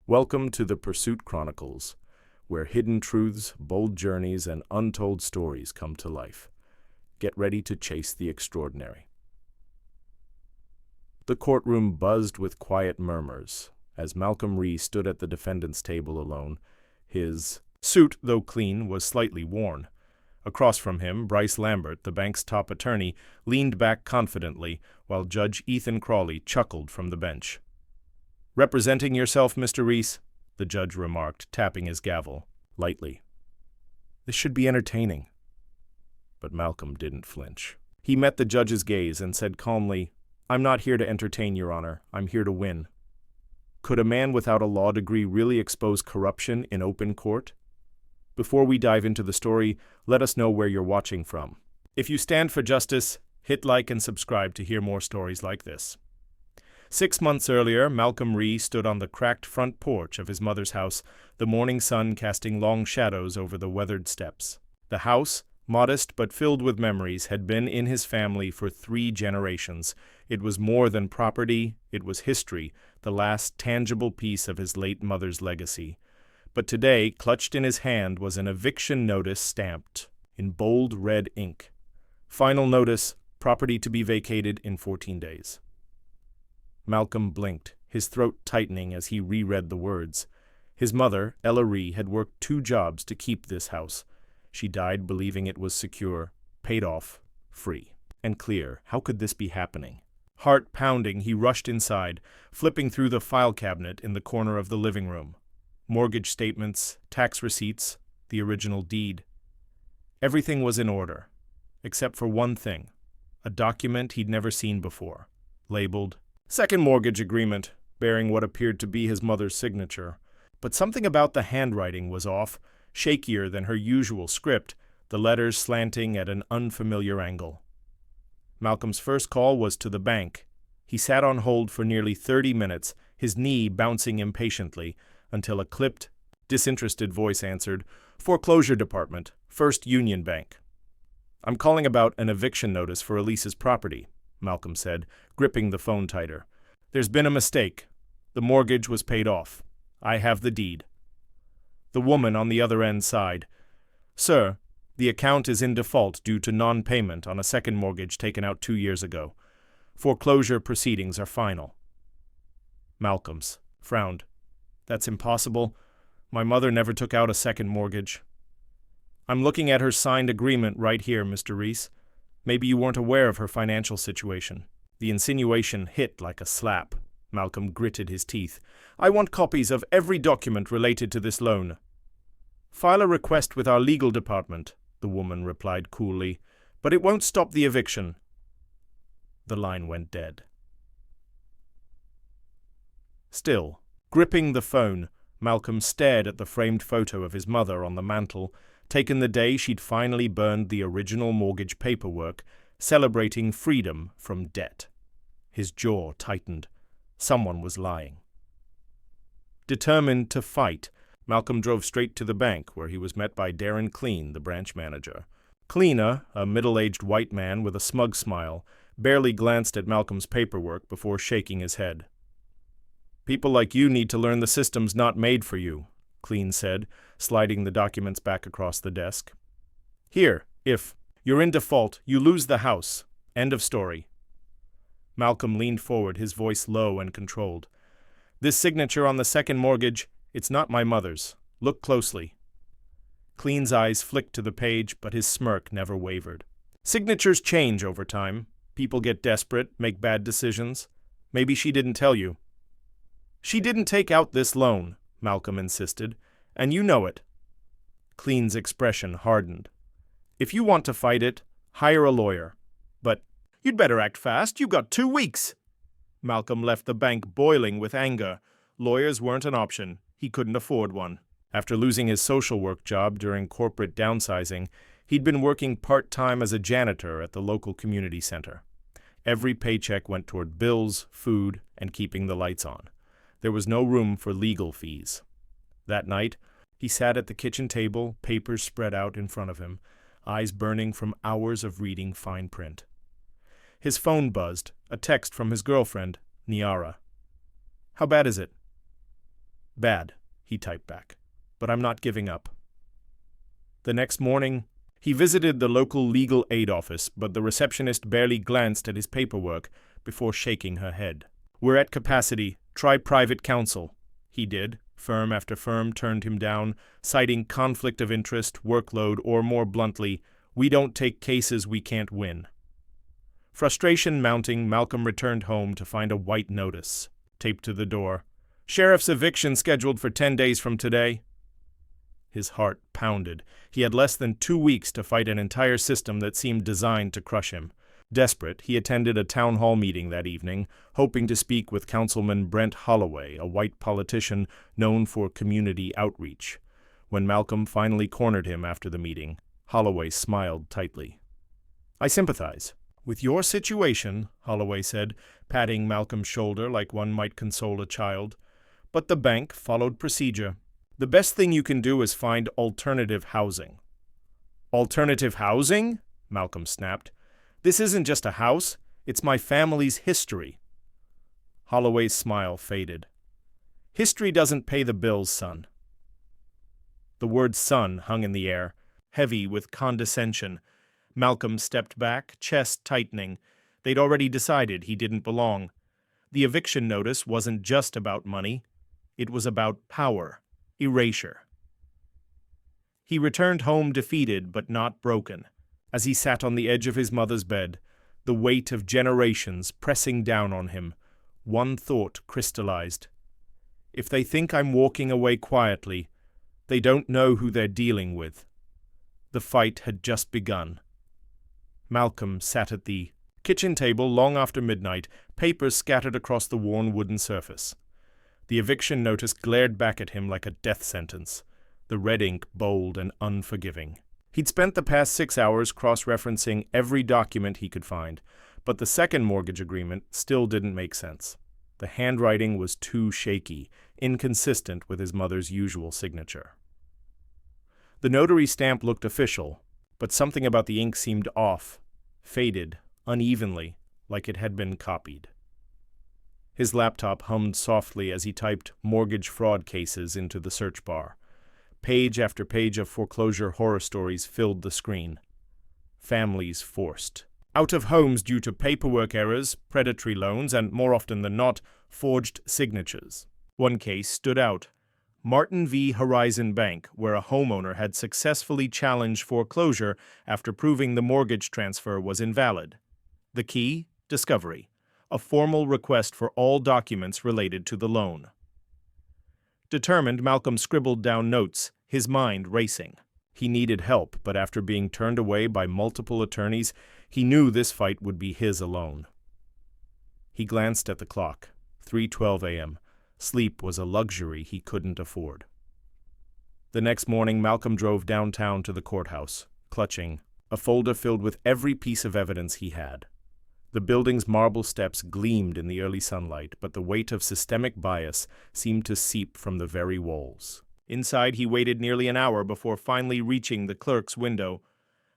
Welcome to the Pursuit Chronicles, where hidden truths, bold journeys, and untold stories come to life. Get ready to chase the extraordinary. The courtroom buzzed with quiet murmurs as Malcolm Rhee stood at the defendant's table alone. His suit, though clean, was slightly worn. Across from him, Bryce Lambert, the bank's top attorney, leaned back confidently, while Judge Ethan Crawley chuckled from the bench. "Representing yourself, Mr. Reese?" the judge remarked, tapping his gavel, lightly. "This should be entertaining." But Malcolm didn't flinch. He met the judge's gaze and said calmly, "I'm not here to entertain, Your Honor. I'm here to win." Could a man without a law degree really expose corruption in open court? Before we dive into the story, let us know where you're watching from. If you stand for justice, hit like and subscribe to hear more stories like this. 6 months earlier, Malcolm Rhee stood on the cracked front porch of his mother's house, the morning sun casting long shadows over the weathered steps. The house, modest but filled with memories, had been in his family for 3 generations. It was more than property, it was history, the last tangible piece of his late mother's legacy. But today, clutched in his hand, was an eviction notice stamped in bold red ink. Final notice, property to be vacated in 14 days. Malcolm blinked, his throat tightening as he reread the words. His mother, Ella Rhee, had worked 2 jobs to keep this house. She died believing it was secure, paid off, free, and clear. How could this be happening? Heart pounding, he rushed inside, flipping through the file cabinet in the corner of the living room. Mortgage statements, tax receipts, the original deed. Everything was in order, except for one thing, a document he'd never seen before, labeled Second Mortgage Agreement, bearing what appeared to be his mother's signature. But something about the handwriting was off, shakier than her usual script, the letters slanting at an unfamiliar angle. Malcolm's first call was to the bank. He sat on hold for nearly 30 minutes, his knee bouncing impatiently, until a clipped, disinterested voice answered, "Foreclosure Department, First Union Bank." "I'm calling about an eviction notice for Elise's property," Malcolm said, gripping the phone tighter. "There's been a mistake. The mortgage was paid off. I have the deed." The woman on the other end sighed. "Sir, the account is in default due to non-payment on a second mortgage taken out 2 years ago. Foreclosure proceedings are final." Malcolm's frowned. "That's impossible. My mother never took out a second mortgage." "I'm looking at her signed agreement right here, Mr. Reese. Maybe you weren't aware of her financial situation." The insinuation hit like a slap. Malcolm gritted his teeth. "I want copies of every document related to this loan." "File a request with our legal department," the woman replied coolly, "but it won't stop the eviction." The line went dead. Still, gripping the phone, Malcolm stared at the framed photo of his mother on the mantel, taken the day she'd finally burned the original mortgage paperwork, celebrating freedom from debt. His jaw tightened. Someone was lying. Determined to fight, Malcolm drove straight to the bank, where he was met by Darren Clean, the branch manager. Cleaner, a middle-aged white man with a smug smile, barely glanced at Malcolm's paperwork before shaking his head. "People like you need to learn the system's not made for you," Clean said, sliding the documents back across the desk. "Here, if you're in default, you lose the house. End of story." Malcolm leaned forward, his voice low and controlled. "This signature on the second mortgage, it's not my mother's. Look closely." Clean's eyes flicked to the page, but his smirk never wavered. "Signatures change over time. People get desperate, make bad decisions. Maybe she didn't tell you." "She didn't take out this loan," Malcolm insisted, "and you know it." Clean's expression hardened. "If you want to fight it, hire a lawyer. But you'd better act fast. You've got 2 weeks. Malcolm left the bank boiling with anger. Lawyers weren't an option. He couldn't afford one. After losing his social work job during corporate downsizing, he'd been working part-time as a janitor at the local community center. Every paycheck went toward bills, food, and keeping the lights on. There was no room for legal fees. That night, he sat at the kitchen table, papers spread out in front of him, eyes burning from hours of reading fine print. His phone buzzed, a text from his girlfriend, Niara. "How bad is it?" Bad, he typed back. But I'm not giving up. The next morning, he visited the local legal aid office, but the receptionist barely glanced at his paperwork before shaking her head. We're at capacity. Try private counsel. He did. Firm after firm turned him down, citing conflict of interest, workload, or more bluntly, we don't take cases we can't win. Frustration mounting, Malcolm returned home to find a white notice taped to the door. Sheriff's eviction scheduled for 10 days from today. His heart pounded. He had less than 2 weeks to fight an entire system that seemed designed to crush him. Desperate, he attended a town hall meeting that evening, hoping to speak with Councilman Brent Holloway, a white politician known for community outreach. When Malcolm finally cornered him after the meeting, Holloway smiled tightly. I sympathize with your situation, Holloway said, patting Malcolm's shoulder like one might console a child. But the bank followed procedure. The best thing you can do is find alternative housing. Alternative housing? Malcolm snapped. This isn't just a house, it's my family's history. Holloway's smile faded. History doesn't pay the bills, son. The word son hung in the air, heavy with condescension. Malcolm stepped back, chest tightening. They'd already decided he didn't belong. The eviction notice wasn't just about money. It was about power, erasure. He returned home defeated but not broken. As he sat on the edge of his mother's bed, the weight of generations pressing down on him, one thought crystallized. If they think I'm walking away quietly, they don't know who they're dealing with. The fight had just begun. Malcolm sat at the kitchen table long after midnight, papers scattered across the worn wooden surface. The eviction notice glared back at him like a death sentence, the red ink bold and unforgiving. He'd spent the past 6 hours cross-referencing every document he could find, but the second mortgage agreement still didn't make sense. The handwriting was too shaky, inconsistent with his mother's usual signature. The notary stamp looked official, but something about the ink seemed off, faded, unevenly, like it had been copied. His laptop hummed softly as he typed mortgage fraud cases into the search bar. Page after page of foreclosure horror stories filled the screen. Families forced out of homes due to paperwork errors, predatory loans, and, more often than not, forged signatures. One case stood out. Martin v. Horizon Bank, where a homeowner had successfully challenged foreclosure after proving the mortgage transfer was invalid. The key? Discovery. A formal request for all documents related to the loan. Determined, Malcolm scribbled down notes, his mind racing. He needed help, but after being turned away by multiple attorneys, he knew this fight would be his alone. He glanced at the clock. 3:12 a.m. Sleep was a luxury he couldn't afford. The next morning, Malcolm drove downtown to the courthouse, clutching a folder filled with every piece of evidence he had. The building's marble steps gleamed in the early sunlight, but the weight of systemic bias seemed to seep from the very walls. Inside, he waited nearly an hour before finally reaching the clerk's window.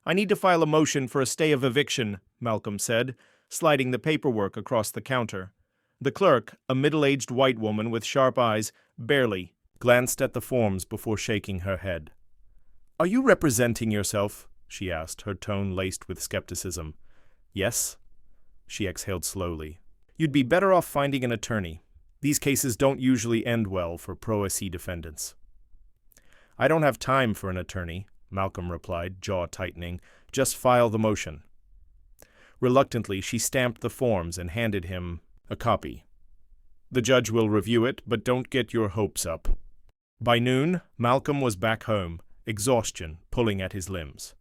I need to file a motion for a stay of eviction, Malcolm said, sliding the paperwork across the counter. The clerk, a middle-aged white woman with sharp eyes, barely glanced at the forms before shaking her head. Are you representing yourself? She asked, her tone laced with skepticism. Yes. She exhaled slowly. You'd be better off finding an attorney. These cases don't usually end well for pro se defendants. I don't have time for an attorney, Malcolm replied, jaw tightening. Just file the motion. Reluctantly, she stamped the forms and handed him a copy. The judge will review it, but don't get your hopes up. By noon, Malcolm was back home, exhaustion pulling at his limbs.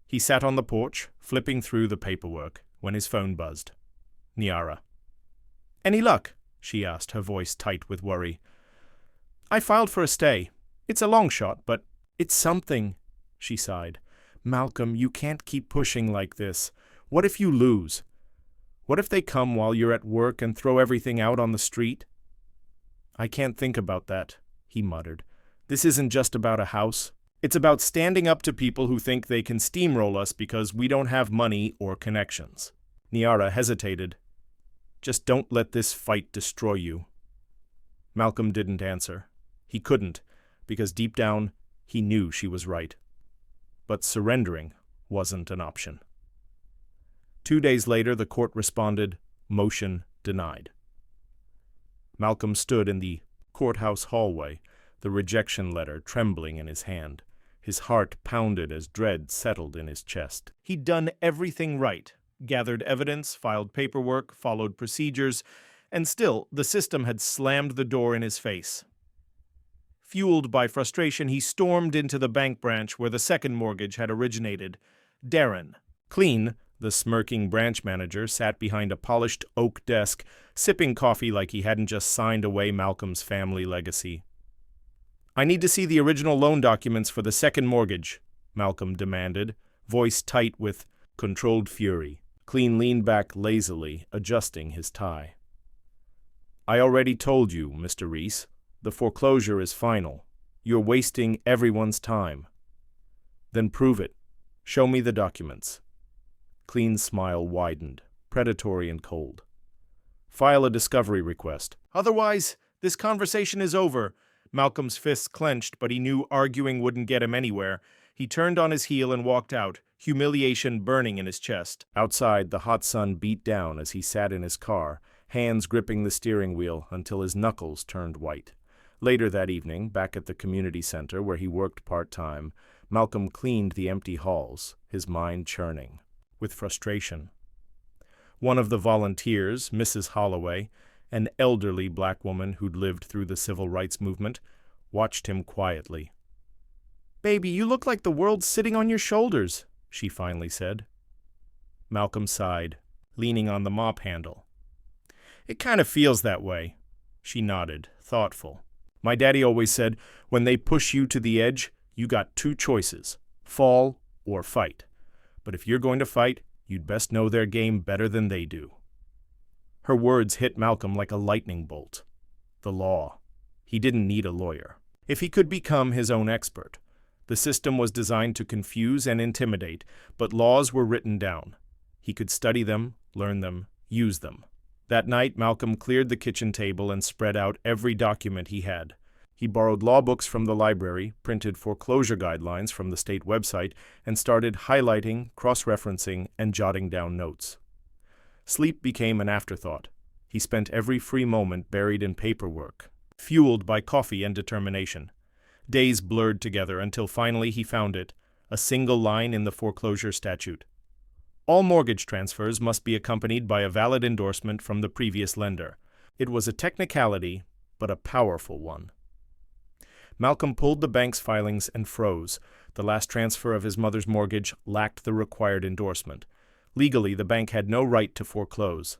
He sat on the porch, flipping through the paperwork, when his phone buzzed. Niara. Any luck? She asked, her voice tight with worry. I filed for a stay. It's a long shot, but it's something, she sighed. Malcolm, you can't keep pushing like this. What if you lose? What if they come while you're at work and throw everything out on the street? I can't think about that, he muttered. This isn't just about a house. It's about standing up to people who think they can steamroll us because we don't have money or connections. Niara hesitated. Just don't let this fight destroy you. Malcolm didn't answer. He couldn't, because deep down, he knew she was right. But surrendering wasn't an option. 2 days later, the court responded, motion denied. Malcolm stood in the courthouse hallway, the rejection letter trembling in his hand. His heart pounded as dread settled in his chest. He'd done everything right, gathered evidence, filed paperwork, followed procedures, and still the system had slammed the door in his face. Fueled by frustration, he stormed into the bank branch where the second mortgage had originated. Darren, clean, the smirking branch manager, sat behind a polished oak desk, sipping coffee like he hadn't just signed away Malcolm's family legacy. "I need to see the original loan documents for the second mortgage," Malcolm demanded, voice tight with controlled fury. Clean leaned back lazily, adjusting his tie. "I already told you, Mr. Reese. The foreclosure is final. You're wasting everyone's time." "Then prove it. Show me the documents." Clean's smile widened, predatory and cold. "File a discovery request. Otherwise, this conversation is over." Malcolm's fists clenched, but he knew arguing wouldn't get him anywhere. He turned on his heel and walked out, humiliation burning in his chest. Outside, the hot sun beat down as he sat in his car, hands gripping the steering wheel until his knuckles turned white. Later that evening, back at the community center where he worked part-time, Malcolm cleaned the empty halls, his mind churning with frustration. One of the volunteers, Mrs. Holloway, an elderly black woman who'd lived through the civil rights movement, watched him quietly. "Baby, you look like the world's sitting on your shoulders," she finally said. Malcolm sighed, leaning on the mop handle. "It kind of feels that way." She nodded, thoughtful. "My daddy always said, when they push you to the edge, you got two choices, fall or fight. But if you're going to fight, you'd best know their game better than they do." Her words hit Malcolm like a lightning bolt. The law. He didn't need a lawyer. If he could become his own expert. The system was designed to confuse and intimidate, but laws were written down. He could study them, learn them, use them. That night, Malcolm cleared the kitchen table and spread out every document he had. He borrowed law books from the library, printed foreclosure guidelines from the state website, and started highlighting, cross-referencing, and jotting down notes. Sleep became an afterthought. He spent every free moment buried in paperwork, fueled by coffee and determination. Days blurred together until finally he found it, a single line in the foreclosure statute. All mortgage transfers must be accompanied by a valid endorsement from the previous lender. It was a technicality, but a powerful one. Malcolm pulled the bank's filings and froze. The last transfer of his mother's mortgage lacked the required endorsement. Legally, the bank had no right to foreclose.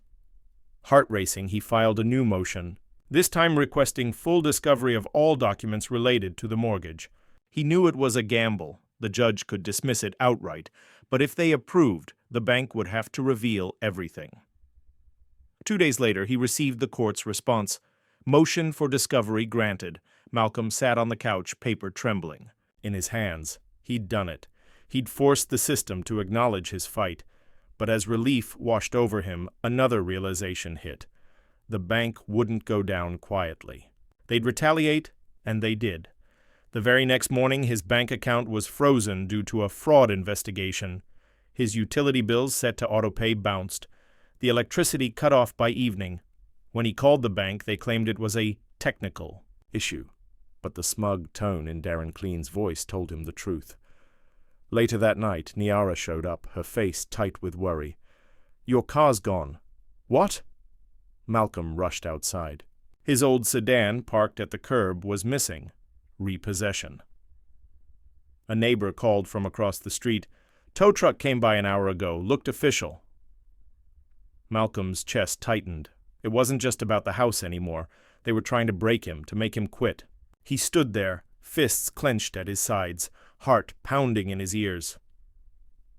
Heart-racing, he filed a new motion, this time requesting full discovery of all documents related to the mortgage. He knew it was a gamble. The judge could dismiss it outright, but if they approved, the bank would have to reveal everything. 2 days later, he received the court's response. Motion for discovery granted. Malcolm sat on the couch, paper trembling. In his hands, he'd done it. He'd forced the system to acknowledge his fight. But as relief washed over him, another realization hit. The bank wouldn't go down quietly. They'd retaliate, and they did. The very next morning, his bank account was frozen due to a fraud investigation. His utility bills set to autopay bounced. The electricity cut off by evening. When he called the bank, they claimed it was a technical issue. But the smug tone in Darren Clean's voice told him the truth. Later that night, Niara showed up, her face tight with worry. "Your car's gone." "What?" Malcolm rushed outside. His old sedan, parked at the curb, was missing. Repossession. A neighbor called from across the street. "Tow truck came by an hour ago, looked official." Malcolm's chest tightened. It wasn't just about the house anymore. They were trying to break him, to make him quit. He stood there, fists clenched at his sides, heart pounding in his ears.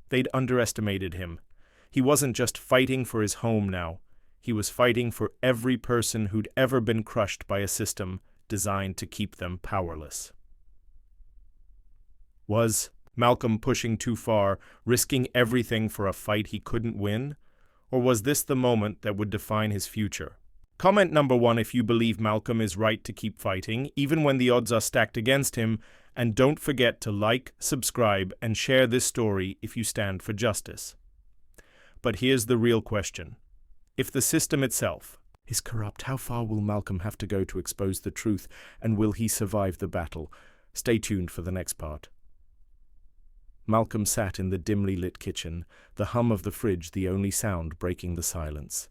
They'd underestimated him. He wasn't just fighting for his home now. He was fighting for every person who'd ever been crushed by a system designed to keep them powerless. Was Malcolm pushing too far, risking everything for a fight he couldn't win? Or was this the moment that would define his future? Comment number 1 if you believe Malcolm is right to keep fighting, even when the odds are stacked against him, and don't forget to like, subscribe, and share this story if you stand for justice. But here's the real question. If the system itself is corrupt, how far will Malcolm have to go to expose the truth, and will he survive the battle? Stay tuned for the next part. Malcolm sat in the dimly lit kitchen, the hum of the fridge the only sound breaking the silence.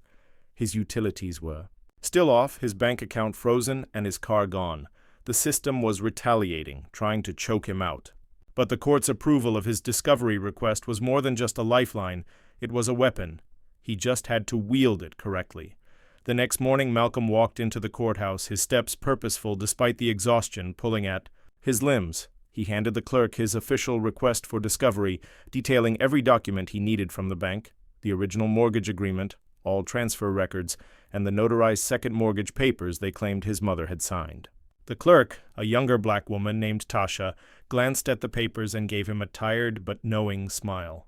His utilities were still off, his bank account frozen, and his car gone. The system was retaliating, trying to choke him out. But the court's approval of his discovery request was more than just a lifeline. It was a weapon. He just had to wield it correctly. The next morning, Malcolm walked into the courthouse, his steps purposeful despite the exhaustion pulling at his limbs. He handed the clerk his official request for discovery, detailing every document he needed from the bank, the original mortgage agreement, all transfer records, and the notarized second mortgage papers they claimed his mother had signed. The clerk, a younger black woman named Tasha, glanced at the papers and gave him a tired but knowing smile.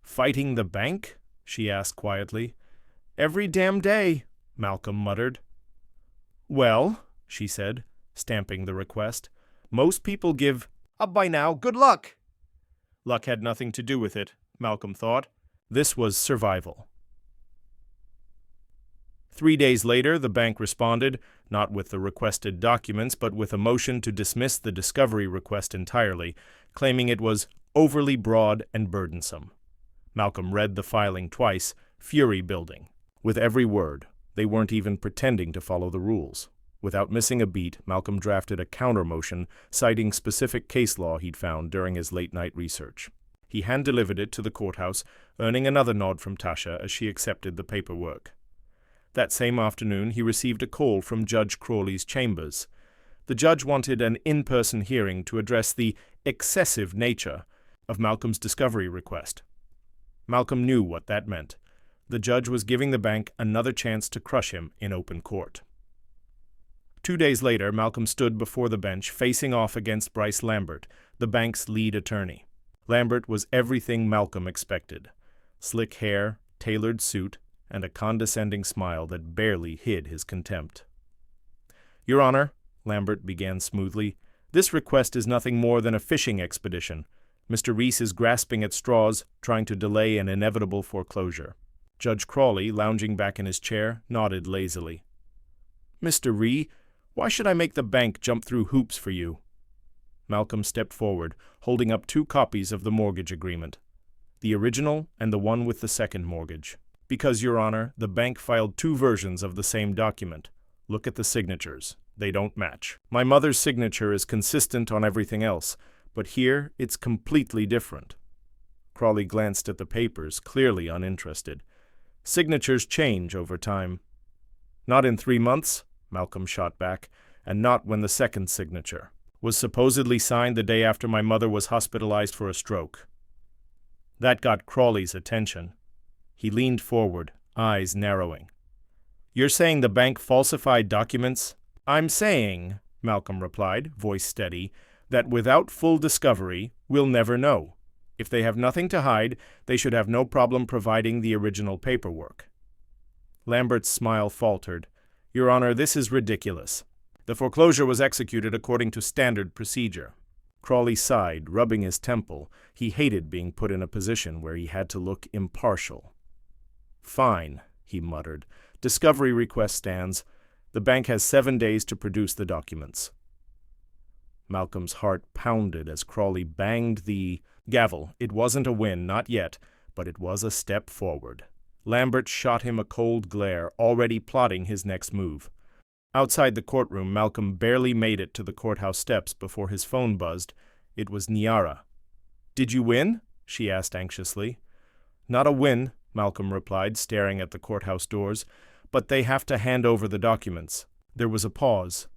"Fighting the bank?" she asked quietly. "Every damn day," Malcolm muttered. "Well," she said, stamping the request, "most people give up by now. Good luck." Luck had nothing to do with it, Malcolm thought. This was survival. 3 days later, the bank responded, not with the requested documents, but with a motion to dismiss the discovery request entirely, claiming it was overly broad and burdensome. Malcolm read the filing twice, fury building. With every word, they weren't even pretending to follow the rules. Without missing a beat, Malcolm drafted a counter-motion citing specific case law he'd found during his late-night research. He hand-delivered it to the courthouse, earning another nod from Tasha as she accepted the paperwork. That same afternoon, he received a call from Judge Crawley's chambers. The judge wanted an in-person hearing to address the excessive nature of Malcolm's discovery request. Malcolm knew what that meant. The judge was giving the bank another chance to crush him in open court. 2 days later, Malcolm stood before the bench, facing off against Bryce Lambert, the bank's lead attorney. Lambert was everything Malcolm expected. Slick hair, tailored suit, and a condescending smile that barely hid his contempt. "Your Honor," Lambert began smoothly, "this request is nothing more than a fishing expedition. Mr. Reese is grasping at straws, trying to delay an inevitable foreclosure." Judge Crawley, lounging back in his chair, nodded lazily. "Mr. Ree, why should I make the bank jump through hoops for you?" Malcolm stepped forward, holding up 2 copies of the mortgage agreement, the original and the one with the second mortgage. "Because, Your Honor, the bank filed 2 versions of the same document. Look at the signatures. They don't match. My mother's signature is consistent on everything else, but here it's completely different." Crawley glanced at the papers, clearly uninterested. "Signatures change over time." "Not in 3 months," Malcolm shot back, "and not when the second signature was supposedly signed the day after my mother was hospitalized for a stroke." That got Crawley's attention. He leaned forward, eyes narrowing. "You're saying the bank falsified documents?" "I'm saying," Malcolm replied, voice steady, "that without full discovery, we'll never know. If they have nothing to hide, they should have no problem providing the original paperwork." Lambert's smile faltered. "Your Honor, this is ridiculous. The foreclosure was executed according to standard procedure." Crawley sighed, rubbing his temple. He hated being put in a position where he had to look impartial. "Fine," he muttered. "Discovery request stands. The bank has 7 days to produce the documents." Malcolm's heart pounded as Crawley banged the gavel. It wasn't a win, not yet, but it was a step forward. Lambert shot him a cold glare, already plotting his next move. Outside the courtroom, Malcolm barely made it to the courthouse steps before his phone buzzed. It was Niara. "Did you win?" she asked anxiously. "Not a win," Malcolm replied, staring at the courthouse doors, "but they have to hand over the documents." There was a pause.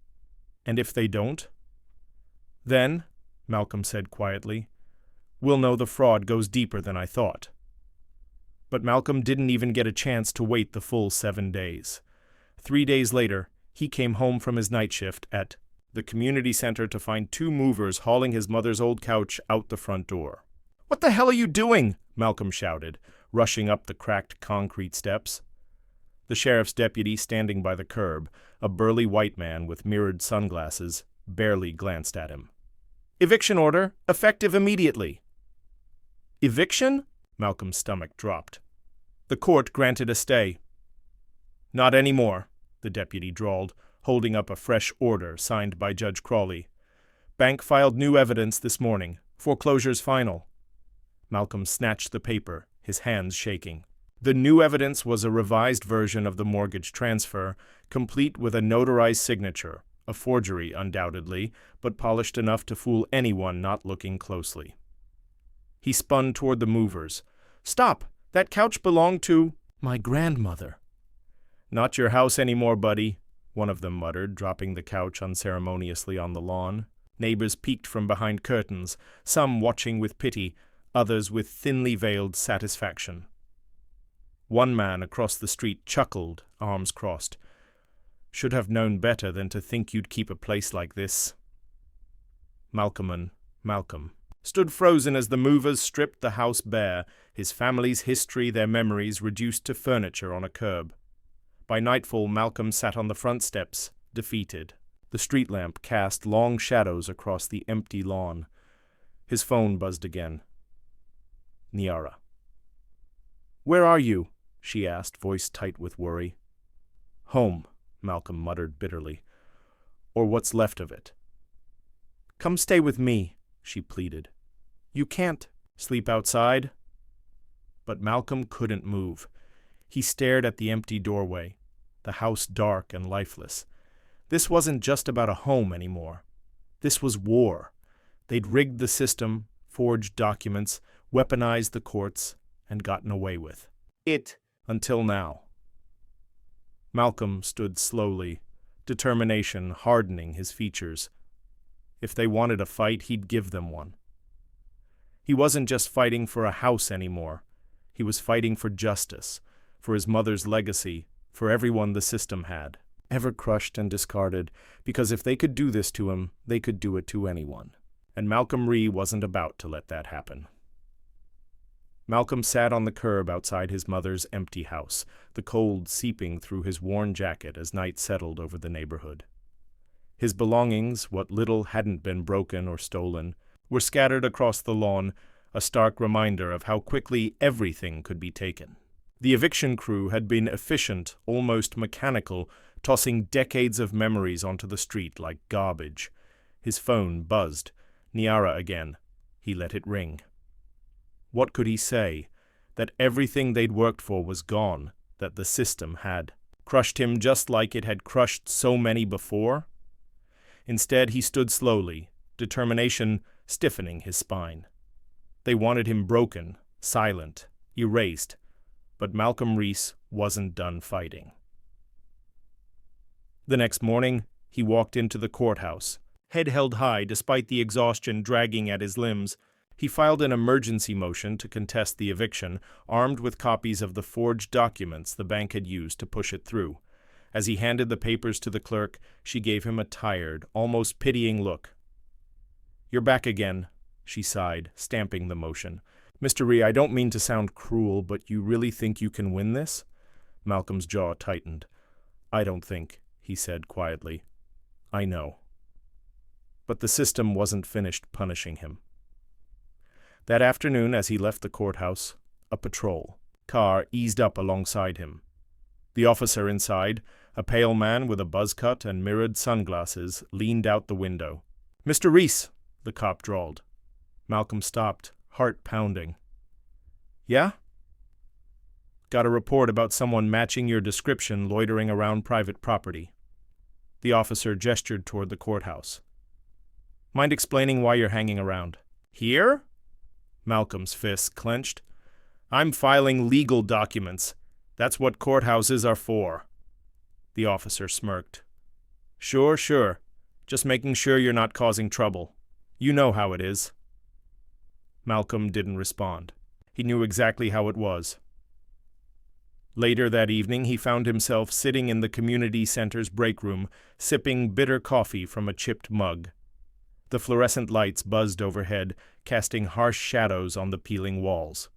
"And if they don't?" "Then," Malcolm said quietly, "we'll know the fraud goes deeper than I thought." But Malcolm didn't even get a chance to wait the full 7 days. 3 days later, he came home from his night shift at the community center to find 2 movers hauling his mother's old couch out the front door. "What the hell are you doing?" Malcolm shouted, rushing up the cracked concrete steps. The sheriff's deputy standing by the curb, a burly white man with mirrored sunglasses, barely glanced at him. "Eviction order, effective immediately." "Eviction?" Malcolm's stomach dropped. "The court granted a stay." "Not any more," the deputy drawled, holding up a fresh order signed by Judge Crawley. "Bank filed new evidence this morning. Foreclosure's final." Malcolm snatched the paper, his hands shaking. The new evidence was a revised version of the mortgage transfer, complete with a notarized signature, a forgery undoubtedly, but polished enough to fool anyone not looking closely. He spun toward the movers. "Stop! That couch belonged to my grandmother." "Not your house anymore, buddy," one of them muttered, dropping the couch unceremoniously on the lawn. Neighbors peeked from behind curtains, some watching with pity, others with thinly veiled satisfaction. One man across the street chuckled, arms crossed. "Should have known better than to think you'd keep a place like this." Malcolm stood frozen as the movers stripped the house bare, his family's history, their memories reduced to furniture on a curb. By nightfall, Malcolm sat on the front steps, defeated. The street lamp cast long shadows across the empty lawn. His phone buzzed again. Niara. "Where are you?" she asked, voice tight with worry. "Home," Malcolm muttered bitterly. "Or what's left of it." "Come stay with me," she pleaded. "You can't sleep outside." But Malcolm couldn't move. He stared at the empty doorway, the house dark and lifeless. This wasn't just about a home anymore. This was war. They'd rigged the system, forged documents, weaponized the courts, and gotten away with it until now. Malcolm stood slowly, determination hardening his features. If they wanted a fight, he'd give them one. He wasn't just fighting for a house anymore. He was fighting for justice, for his mother's legacy, for everyone the system had, ever crushed and discarded, because if they could do this to him, they could do it to anyone. And Malcolm Rhee wasn't about to let that happen. Malcolm sat on the curb outside his mother's empty house, the cold seeping through his worn jacket as night settled over the neighborhood. His belongings, what little hadn't been broken or stolen, were scattered across the lawn, a stark reminder of how quickly everything could be taken. The eviction crew had been efficient, almost mechanical, tossing decades of memories onto the street like garbage. His phone buzzed. Niara again. He let it ring. What could he say? That everything they'd worked for was gone, that the system had crushed him just like it had crushed so many before? Instead, he stood slowly, determination stiffening his spine. They wanted him broken, silent, erased, but Malcolm Rhee wasn't done fighting. The next morning, he walked into the courthouse, head held high despite the exhaustion dragging at his limbs. He filed an emergency motion to contest the eviction, armed with copies of the forged documents the bank had used to push it through. As he handed the papers to the clerk, she gave him a tired, almost pitying look. "You're back again," she sighed, stamping the motion. "Mr. Rhee, I don't mean to sound cruel, but you really think you can win this?" Malcolm's jaw tightened. "I don't think," he said quietly. "I know." But the system wasn't finished punishing him. That afternoon, as he left the courthouse, a patrol car eased up alongside him. The officer inside, a pale man with a buzz cut and mirrored sunglasses, leaned out the window. "Mr. Rhee," the cop drawled. Malcolm stopped, heart pounding. "Yeah?" "Got a report about someone matching your description loitering around private property." The officer gestured toward the courthouse. "Mind explaining why you're hanging around?" "Here?" Malcolm's fists clenched. "I'm filing legal documents. That's what courthouses are for." The officer smirked. Sure. Just making sure you're not causing trouble. You know how it is." Malcolm didn't respond. He knew exactly how it was. Later that evening, he found himself sitting in the community center's break room, sipping bitter coffee from a chipped mug. The fluorescent lights buzzed overhead, casting harsh shadows on the peeling walls.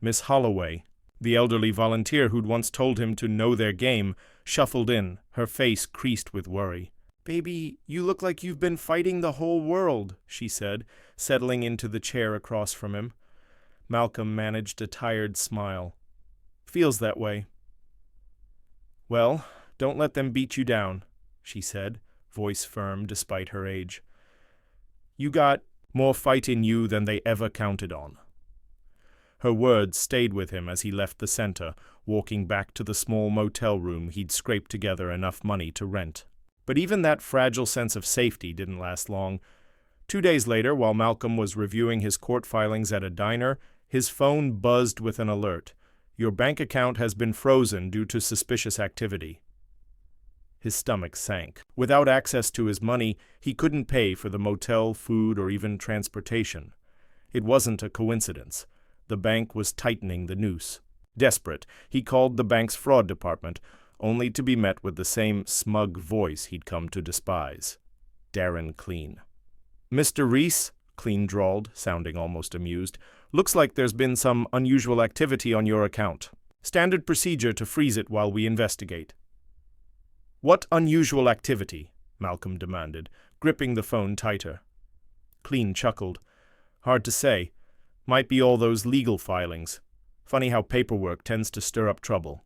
Miss Holloway, The elderly volunteer who'd once told him to know their game shuffled in, her face creased with worry. "Baby, you look like you've been fighting the whole world," she said, settling into the chair across from him. Malcolm managed a tired smile. "Feels that way." "Well, don't let them beat you down," she said, voice firm despite her age. "You got more fight in you than they ever counted on." Her words stayed with him as he left the center, walking back to the small motel room he'd scraped together enough money to rent. But even that fragile sense of safety didn't last long. 2 days later, while Malcolm was reviewing his court filings at a diner, his phone buzzed with an alert. "Your bank account has been frozen due to suspicious activity." His stomach sank. Without access to his money, he couldn't pay for the motel, food, or even transportation. It wasn't a coincidence. The bank was tightening the noose. Desperate, he called the bank's fraud department, only to be met with the same smug voice he'd come to despise. Darren Clean. "Mr. Reese," Clean drawled, sounding almost amused, "looks like there's been some unusual activity on your account. Standard procedure to freeze it while we investigate." "What unusual activity?" Malcolm demanded, gripping the phone tighter. Clean chuckled. "Hard to say. Might be all those legal filings. Funny how paperwork tends to stir up trouble."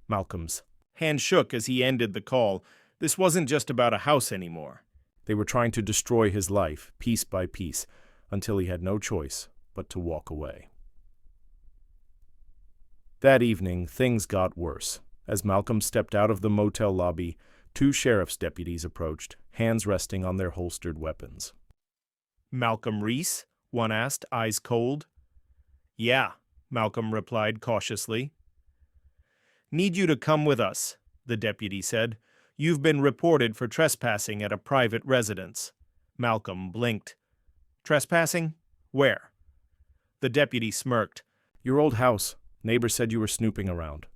Malcolm's hand shook as he ended the call. This wasn't just about a house anymore. They were trying to destroy his life, piece by piece, until he had no choice but to walk away. That evening, things got worse. As Malcolm stepped out of the motel lobby, 2 sheriff's deputies approached, hands resting on their holstered weapons. "Malcolm Reese?" one asked, eyes cold. "Yeah," Malcolm replied cautiously. "Need you to come with us," the deputy said. "You've been reported for trespassing at a private residence." Malcolm blinked. "Trespassing? Where?" The deputy smirked. "Your old house. Neighbor said you were snooping around."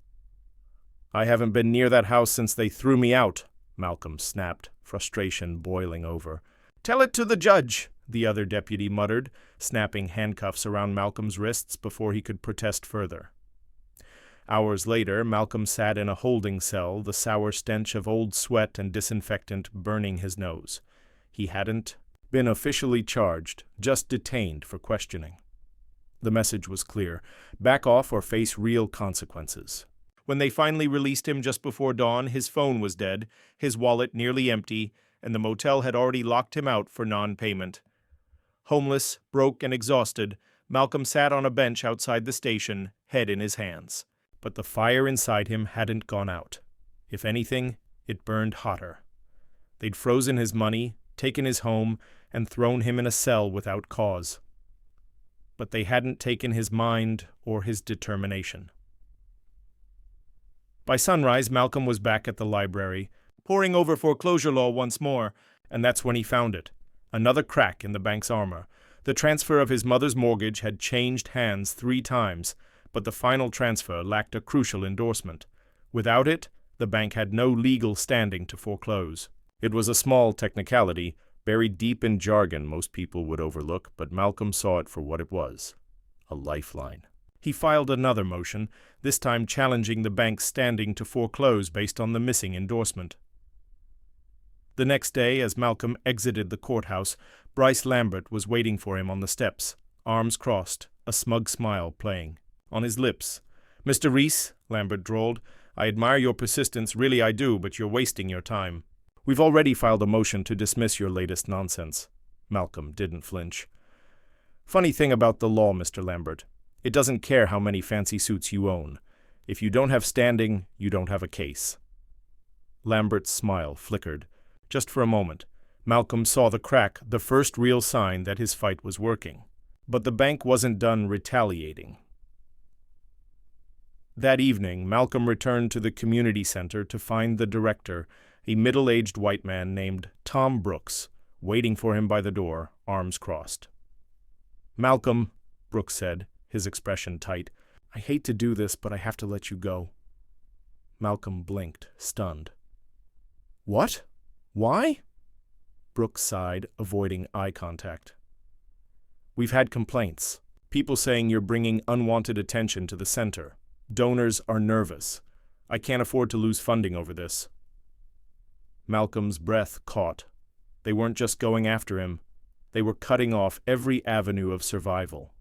"I haven't been near that house since they threw me out," Malcolm snapped, frustration boiling over. "Tell it to the judge," the other deputy muttered, snapping handcuffs around Malcolm's wrists before he could protest further. Hours later, Malcolm sat in a holding cell, the sour stench of old sweat and disinfectant burning his nose. He hadn't been officially charged, just detained for questioning. The message was clear: back off or face real consequences. When they finally released him just before dawn, his phone was dead, his wallet nearly empty, and the motel had already locked him out for non-payment. Homeless, broke, and exhausted, Malcolm sat on a bench outside the station, head in his hands. But the fire inside him hadn't gone out. If anything, it burned hotter. They'd frozen his money, taken his home, and thrown him in a cell without cause. But they hadn't taken his mind or his determination. By sunrise, Malcolm was back at the library, poring over foreclosure law once more, and that's when he found it. Another crack in the bank's armor. The transfer of his mother's mortgage had changed hands 3 times, but the final transfer lacked a crucial endorsement. Without it, the bank had no legal standing to foreclose. It was a small technicality, buried deep in jargon most people would overlook, but Malcolm saw it for what it was: a lifeline. He filed another motion, this time challenging the bank's standing to foreclose based on the missing endorsement. The next day, as Malcolm exited the courthouse, Bryce Lambert was waiting for him on the steps, arms crossed, a smug smile playing on his lips. "Mr. Reese," Lambert drawled, "I admire your persistence, really I do, but you're wasting your time. We've already filed a motion to dismiss your latest nonsense." Malcolm didn't flinch. "Funny thing about the law, Mr. Lambert. It doesn't care how many fancy suits you own. If you don't have standing, you don't have a case." Lambert's smile flickered. Just for a moment, Malcolm saw the crack, the first real sign that his fight was working. But the bank wasn't done retaliating. That evening, Malcolm returned to the community center to find the director, a middle-aged white man named Tom Brooks, waiting for him by the door, arms crossed. "Malcolm," Brooks said, his expression tight, "I hate to do this, but I have to let you go." Malcolm blinked, stunned. "What? Why?" Brooks sighed, avoiding eye contact. "We've had complaints. People saying you're bringing unwanted attention to the center. Donors are nervous. I can't afford to lose funding over this. Malcolm's breath caught. They weren't just going after him. They were cutting off every avenue of survival.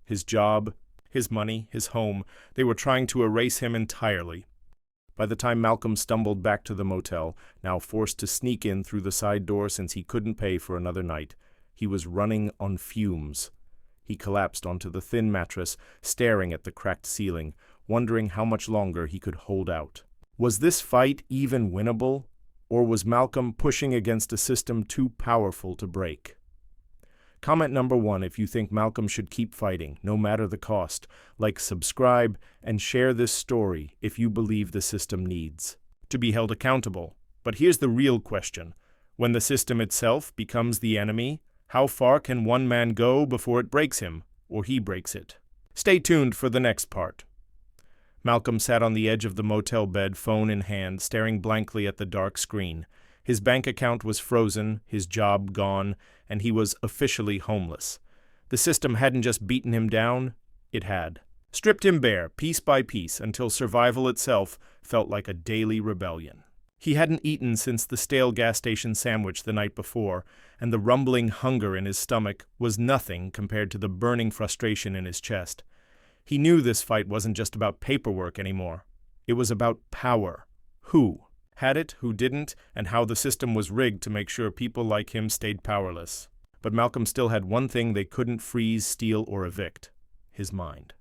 His job, his money, his home, they were trying to erase him entirely. By the time Malcolm stumbled back to the motel, now forced to sneak in through the side door since he couldn't pay for another night, he was running on fumes. He collapsed onto the thin mattress, staring at the cracked ceiling, wondering how much longer he could hold out. Was this fight even winnable, or was Malcolm pushing against a system too powerful to break? Comment number 1 if you think Malcolm should keep fighting, no matter the cost. Like, subscribe, and share this story if you believe the system needs to be held accountable. But here's the real question. When the system itself becomes the enemy, how far can one man go before it breaks him, or he breaks it? Stay tuned for the next part. Malcolm sat on the edge of the motel bed, phone in hand, staring blankly at the dark screen. His bank account was frozen, his job gone, and he was officially homeless. The system hadn't just beaten him down, it had. Stripped him bare, piece by piece, until survival itself felt like a daily rebellion. He hadn't eaten since the stale gas station sandwich the night before, and the rumbling hunger in his stomach was nothing compared to the burning frustration in his chest. He knew this fight wasn't just about paperwork anymore. It was about power. Who had it, who didn't, and how the system was rigged to make sure people like him stayed powerless. But Malcolm still had one thing they couldn't freeze, steal, or evict: his mind.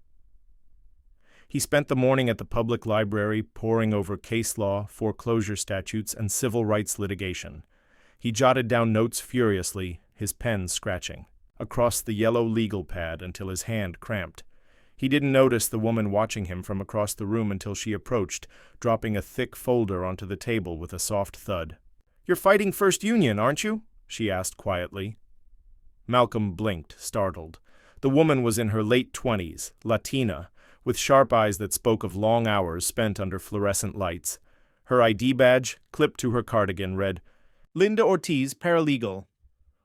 He spent the morning at the public library poring over case law, foreclosure statutes, and civil rights litigation. He jotted down notes furiously, his pen scratching across the yellow legal pad until his hand cramped. He didn't notice the woman watching him from across the room until she approached, dropping a thick folder onto the table with a soft thud. "You're fighting First Union, aren't you?" she asked quietly. Malcolm blinked, startled. The woman was in her late 20s, Latina, with sharp eyes that spoke of long hours spent under fluorescent lights. Her ID badge, clipped to her cardigan, read, "Linda Ortiz, paralegal."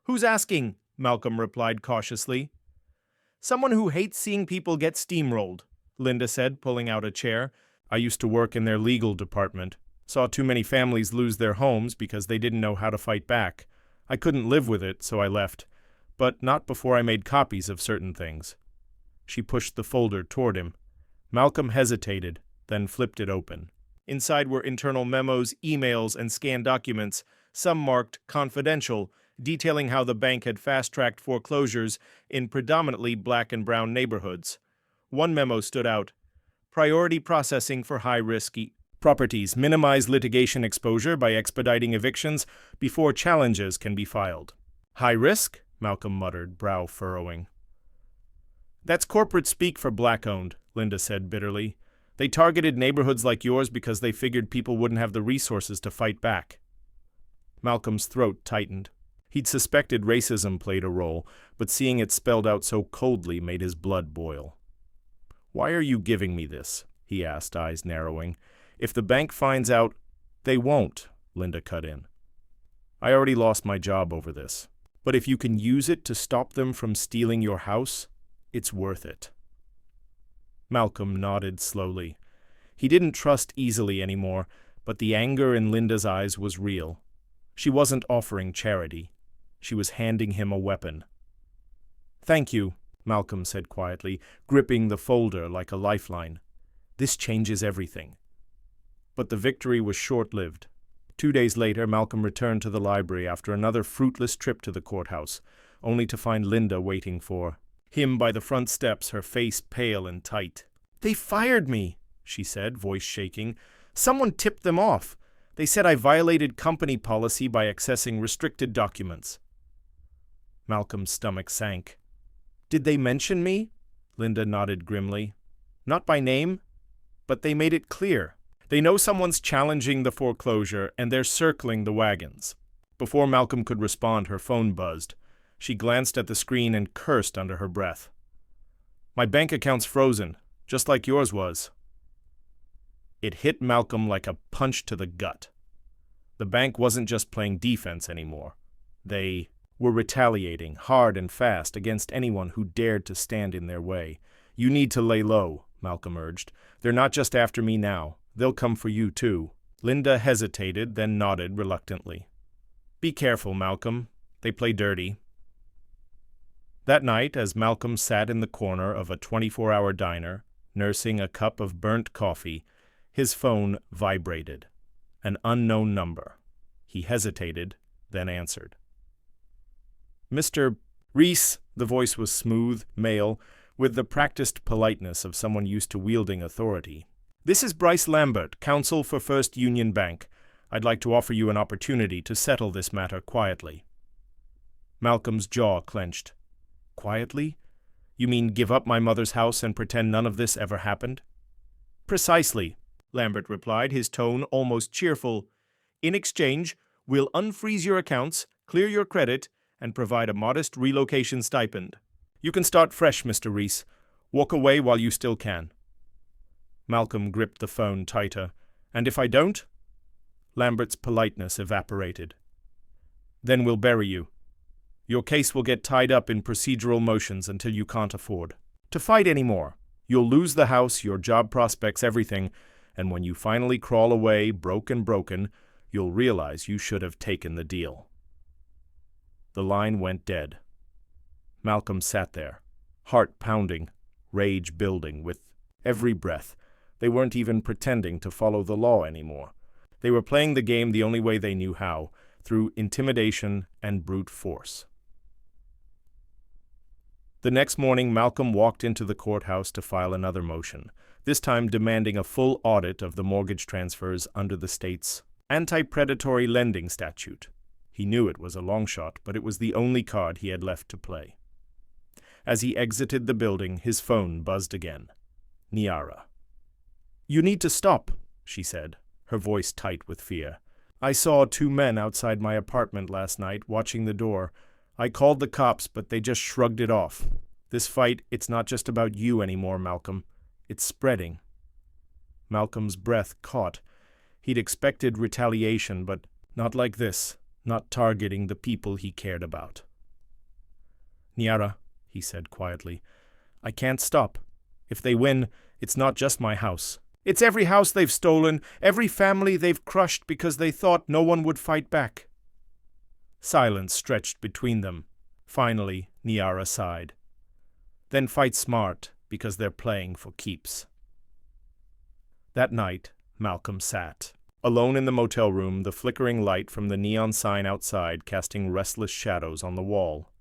"Who's asking?" Malcolm replied cautiously. "Someone who hates seeing people get steamrolled," Linda said, pulling out a chair. "I used to work in their legal department. Saw too many families lose their homes because they didn't know how to fight back. I couldn't live with it, so I left. But not before I made copies of certain things." She pushed the folder toward him. Malcolm hesitated, then flipped it open. Inside were internal memos, emails, and scanned documents, some marked confidential, detailing how the bank had fast-tracked foreclosures in predominantly black and brown neighborhoods. One memo stood out: "Priority processing for high-risk properties. Minimize litigation exposure by expediting evictions before challenges can be filed." "High risk?" Malcolm muttered, brow furrowing. "That's corporate speak for black-owned," Linda said bitterly. "They targeted neighborhoods like yours because they figured people wouldn't have the resources to fight back." Malcolm's throat tightened. He'd suspected racism played a role, but seeing it spelled out so coldly made his blood boil. "Why are you giving me this?" he asked, eyes narrowing. "If the bank finds out—" "They won't," Linda cut in. "I already lost my job over this. But if you can use it to stop them from stealing your house, it's worth it." Malcolm nodded slowly. He didn't trust easily anymore, but the anger in Linda's eyes was real. She wasn't offering charity. She was handing him a weapon. "Thank you," Malcolm said quietly, gripping the folder like a lifeline. "This changes everything." But the victory was short-lived. 2 days later, Malcolm returned to the library after another fruitless trip to the courthouse, only to find Linda waiting for him by the front steps, her face pale and tight. "They fired me," she said, voice shaking. "Someone tipped them off. They said I violated company policy by accessing restricted documents." Malcolm's stomach sank. "Did they mention me?" Linda nodded grimly. "Not by name, but they made it clear. They know someone's challenging the foreclosure, and they're circling the wagons." Before Malcolm could respond, her phone buzzed. She glanced at the screen and cursed under her breath. "My bank account's frozen, just like yours was." It hit Malcolm like a punch to the gut. The bank wasn't just playing defense anymore. They were retaliating hard and fast against anyone who dared to stand in their way. "You need to lay low," Malcolm urged. "They're not just after me now. They'll come for you, too." Linda hesitated, then nodded reluctantly. "Be careful, Malcolm. They play dirty." That night, as Malcolm sat in the corner of a 24-hour diner, nursing a cup of burnt coffee, his phone vibrated. An unknown number. He hesitated, then answered. "Mr. Reese," the voice was smooth, male, with the practiced politeness of someone used to wielding authority. "This is Bryce Lambert, counsel for First Union Bank. I'd like to offer you an opportunity to settle this matter quietly." Malcolm's jaw clenched. "Quietly? You mean give up my mother's house and pretend none of this ever happened?" "Precisely," Lambert replied, his tone almost cheerful. "In exchange, we'll unfreeze your accounts, clear your credit, and provide a modest relocation stipend. You can start fresh, Mr. Reese. Walk away while you still can." Malcolm gripped the phone tighter. "And if I don't?" Lambert's politeness evaporated. "Then we'll bury you. Your case will get tied up in procedural motions until you can't afford to fight anymore. You'll lose the house, your job prospects, everything, and when you finally crawl away, broken, you'll realize you should have taken the deal." The line went dead. Malcolm sat there, heart pounding, rage building with every breath. They weren't even pretending to follow the law anymore. They were playing the game the only way they knew how, through intimidation and brute force. The next morning, Malcolm walked into the courthouse to file another motion, this time demanding a full audit of the mortgage transfers under the state's anti-predatory lending statute. He knew it was a long shot, but it was the only card he had left to play. As he exited the building, his phone buzzed again. Niara. "You need to stop," she said, her voice tight with fear. "I saw 2 men outside my apartment last night, watching the door. I called the cops, but they just shrugged it off. This fight, it's not just about you anymore, Malcolm. It's spreading." Malcolm's breath caught. He'd expected retaliation, but not like this, not targeting the people he cared about. "Niara," he said quietly, "I can't stop. If they win, it's not just my house. It's every house they've stolen, every family they've crushed because they thought no one would fight back." Silence stretched between them. Finally, Niara sighed. "Then fight smart, because they're playing for keeps." That night, Malcolm sat, alone in the motel room, the flickering light from the neon sign outside casting restless shadows on the wall.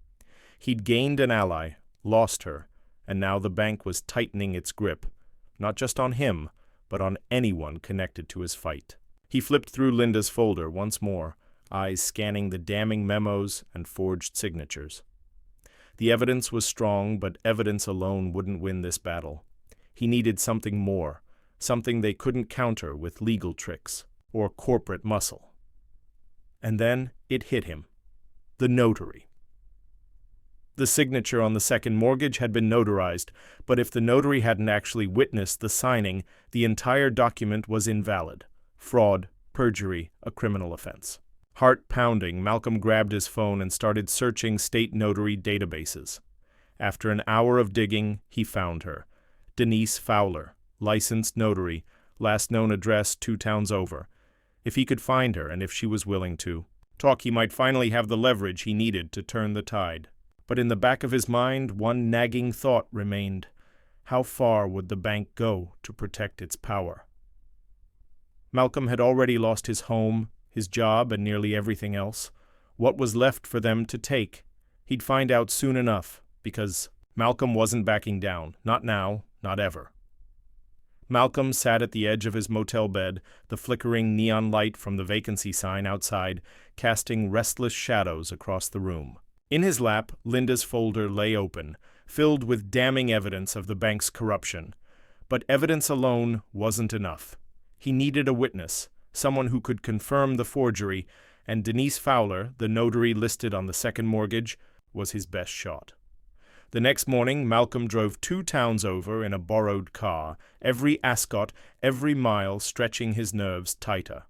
He'd gained an ally, lost her, and now the bank was tightening its grip, not just on him, but on anyone connected to his fight. He flipped through Linda's folder once more, eyes scanning the damning memos and forged signatures. The evidence was strong, but evidence alone wouldn't win this battle. He needed something more, something they couldn't counter with legal tricks or corporate muscle. And then it hit him. The notary. The signature on the second mortgage had been notarized, but if the notary hadn't actually witnessed the signing, the entire document was invalid. Fraud, perjury, a criminal offense. Heart pounding, Malcolm grabbed his phone and started searching state notary databases. After an hour of digging, he found her. Denise Fowler, licensed notary, last known address 2 towns over. If he could find her, and if she was willing to talk, he might finally have the leverage he needed to turn the tide. But in the back of his mind, one nagging thought remained. How far would the bank go to protect its power? Malcolm had already lost his home, his job, and nearly everything else. What was left for them to take? He'd find out soon enough, because Malcolm wasn't backing down. Not now, not ever. Malcolm sat at the edge of his motel bed, the flickering neon light from the vacancy sign outside, casting restless shadows across the room. In his lap, Linda's folder lay open, filled with damning evidence of the bank's corruption. But evidence alone wasn't enough. He needed a witness, someone who could confirm the forgery, and Denise Fowler, the notary listed on the second mortgage, was his best shot. The next morning, Malcolm drove 2 towns over in a borrowed car, every ascot, every mile stretching his nerves tighter.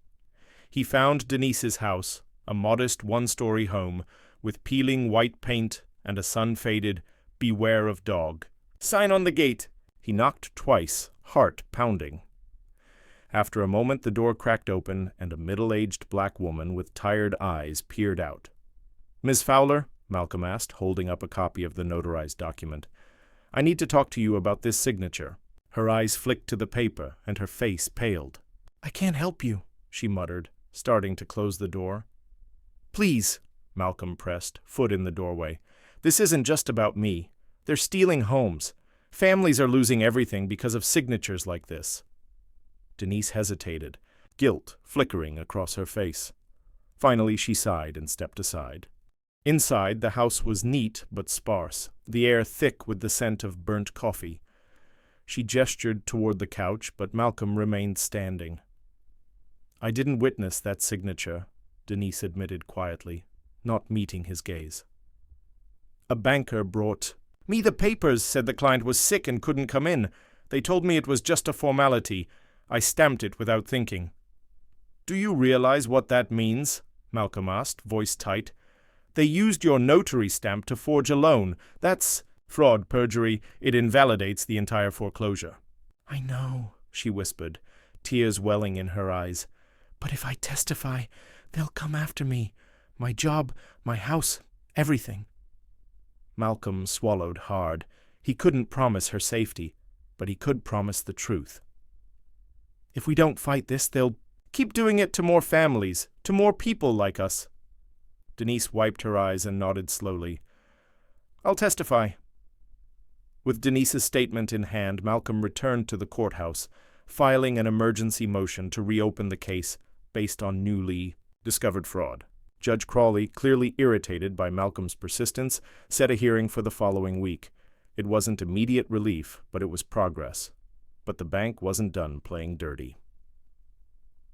He found Denise's house, a modest 1-story home, with peeling white paint and a sun-faded "Beware of Dog" sign on the gate. He knocked twice, heart pounding. After a moment the door cracked open and a middle-aged black woman with tired eyes peered out. "Miss Fowler?" Malcolm asked, holding up a copy of the notarized document. "I need to talk to you about this signature." Her eyes flicked to the paper, and her face paled. "I can't help you," she muttered, starting to close the door. "Please," Malcolm pressed, foot in the doorway. "This isn't just about me. They're stealing homes. Families are losing everything because of signatures like this." Denise hesitated, guilt flickering across her face. Finally she sighed and stepped aside. Inside, the house was neat but sparse, the air thick with the scent of burnt coffee. She gestured toward the couch, but Malcolm remained standing. "I didn't witness that signature," Denise admitted quietly, not meeting his gaze. "A banker brought me the papers, said the client was sick and couldn't come in. They told me it was just a formality. I stamped it without thinking." "Do you realize what that means?" Malcolm asked, voice tight. "They used your notary stamp to forge a loan. That's fraud, perjury. It invalidates the entire foreclosure." "I know," she whispered, tears welling in her eyes. "But if I testify, they'll come after me. My job, my house, everything." Malcolm swallowed hard. He couldn't promise her safety, but he could promise the truth. "If we don't fight this, they'll keep doing it to more families, to more people like us." Denise wiped her eyes and nodded slowly. "I'll testify." With Denise's statement in hand, Malcolm returned to the courthouse, filing an emergency motion to reopen the case based on newly discovered fraud. Judge Crawley, clearly irritated by Malcolm's persistence, set a hearing for the following week. It wasn't immediate relief, but it was progress. But the bank wasn't done playing dirty.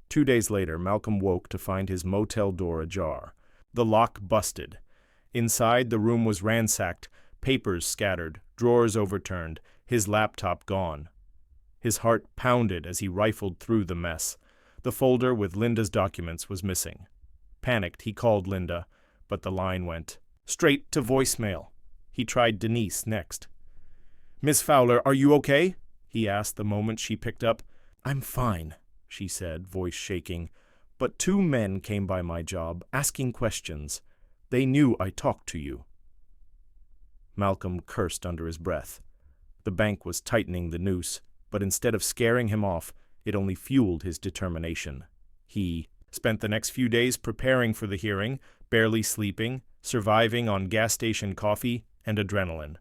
2 days later, Malcolm woke to find his motel door ajar. The lock busted. Inside, the room was ransacked, papers scattered, drawers overturned, his laptop gone. His heart pounded as he rifled through the mess. The folder with Linda's documents was missing. Panicked, he called Linda, but the line went straight to voicemail. He tried Denise next. "Miss Fowler, are you okay?" he asked the moment she picked up. "I'm fine," she said, voice shaking. "But 2 men came by my job, asking questions. They knew I talked to you." Malcolm cursed under his breath. The bank was tightening the noose, but instead of scaring him off, it only fueled his determination. He spent the next few days preparing for the hearing, barely sleeping, surviving on gas station coffee and adrenaline.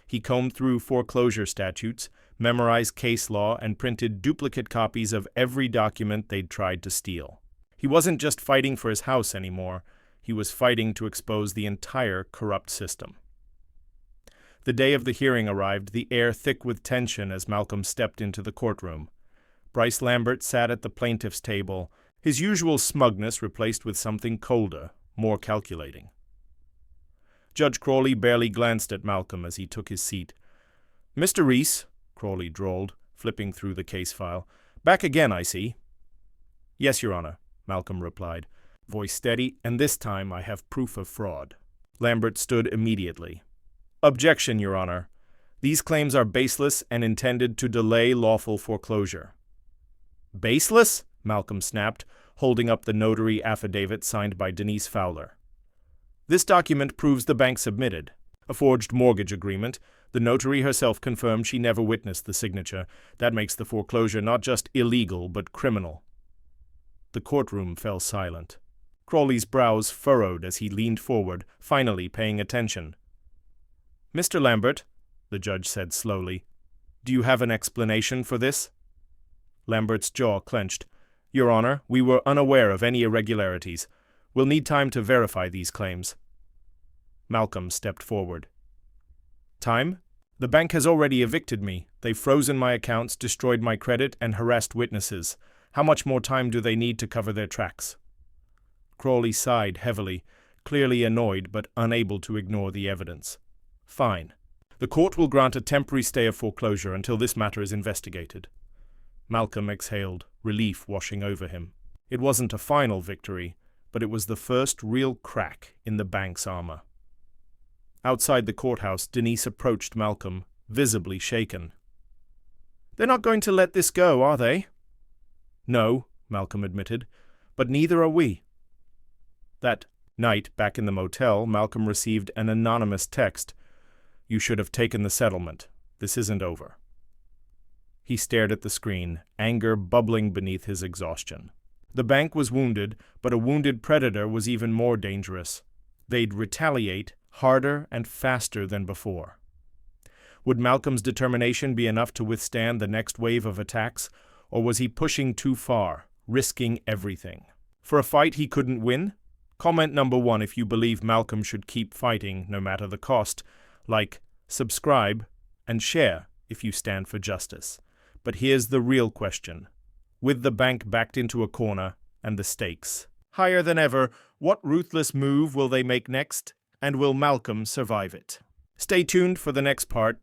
He combed through foreclosure statutes, memorized case law, and printed duplicate copies of every document they'd tried to steal. He wasn't just fighting for his house anymore. He was fighting to expose the entire corrupt system. The day of the hearing arrived, the air thick with tension as Malcolm stepped into the courtroom. Bryce Lambert sat at the plaintiff's table, his usual smugness replaced with something colder, more calculating. Judge Crawley barely glanced at Malcolm as he took his seat. "Mr. Reese," Crawley drawled, flipping through the case file. "Back again, I see." "Yes, Your Honor," Malcolm replied, voice steady, "and this time I have proof of fraud." Lambert stood immediately. "Objection, Your Honor. These claims are baseless and intended to delay lawful foreclosure." "Baseless?" Malcolm snapped, holding up the notary affidavit signed by Denise Fowler. "This document proves the bank submitted a forged mortgage agreement. The notary herself confirmed she never witnessed the signature. That makes the foreclosure not just illegal, but criminal." The courtroom fell silent. Crawley's brows furrowed as he leaned forward, finally paying attention. "Mr. Lambert," the judge said slowly, "do you have an explanation for this?" Lambert's jaw clenched. "Your Honor, we were unaware of any irregularities. We'll need time to verify these claims." Malcolm stepped forward. "Time? The bank has already evicted me. They've frozen my accounts, destroyed my credit, and harassed witnesses. How much more time do they need to cover their tracks?" Crawley sighed heavily, clearly annoyed but unable to ignore the evidence. "Fine. The court will grant a temporary stay of foreclosure until this matter is investigated." Malcolm exhaled, relief washing over him. It wasn't a final victory, but it was the first real crack in the bank's armor. Outside the courthouse, Denise approached Malcolm, visibly shaken. "They're not going to let this go, are they?" "No," Malcolm admitted, "but neither are we." That night, back in the motel, Malcolm received an anonymous text. "You should have taken the settlement. This isn't over." He stared at the screen, anger bubbling beneath his exhaustion. The bank was wounded, but a wounded predator was even more dangerous. They'd retaliate harder and faster than before. Would Malcolm's determination be enough to withstand the next wave of attacks, or was he pushing too far, risking everything? For a fight he couldn't win? Comment number 1 if you believe Malcolm should keep fighting no matter the cost. Like, subscribe, and share if you stand for justice. But here's the real question. With the bank backed into a corner and the stakes higher than ever, what ruthless move will they make next, and will Malcolm survive it? Stay tuned for the next part.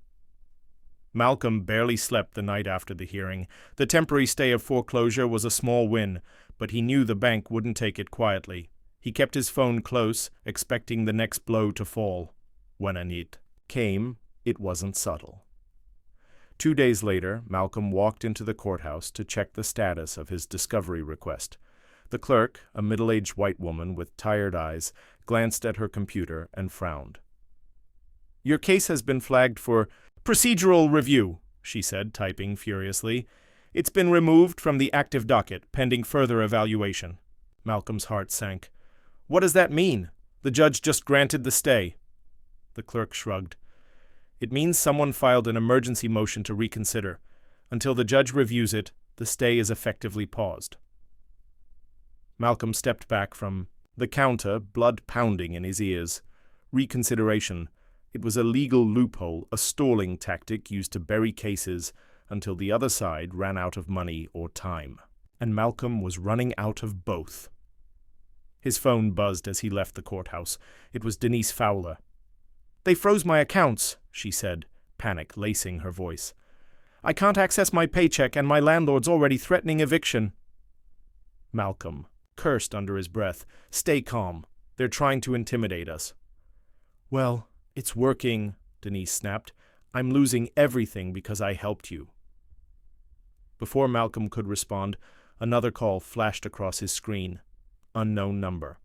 Malcolm barely slept the night after the hearing. The temporary stay of foreclosure was a small win, but he knew the bank wouldn't take it quietly. He kept his phone close, expecting the next blow to fall. When it came, it wasn't subtle. 2 days later, Malcolm walked into the courthouse to check the status of his discovery request. The clerk, a middle-aged white woman with tired eyes, glanced at her computer and frowned. "Your case has been flagged for procedural review," she said, typing furiously. "It's been removed from the active docket, pending further evaluation." Malcolm's heart sank. "What does that mean? The judge just granted the stay." The clerk shrugged. "It means someone filed an emergency motion to reconsider. Until the judge reviews it, the stay is effectively paused." Malcolm stepped back from the counter, blood pounding in his ears. Reconsideration. It was a legal loophole, a stalling tactic used to bury cases until the other side ran out of money or time. And Malcolm was running out of both. His phone buzzed as he left the courthouse. It was Denise Fowler. "They froze my accounts," she said, panic lacing her voice. "I can't access my paycheck and my landlord's already threatening eviction." Malcolm cursed under his breath. "Stay calm. They're trying to intimidate us." "Well, it's working," Denise snapped. "I'm losing everything because I helped you." Before Malcolm could respond, another call flashed across his screen. Unknown number.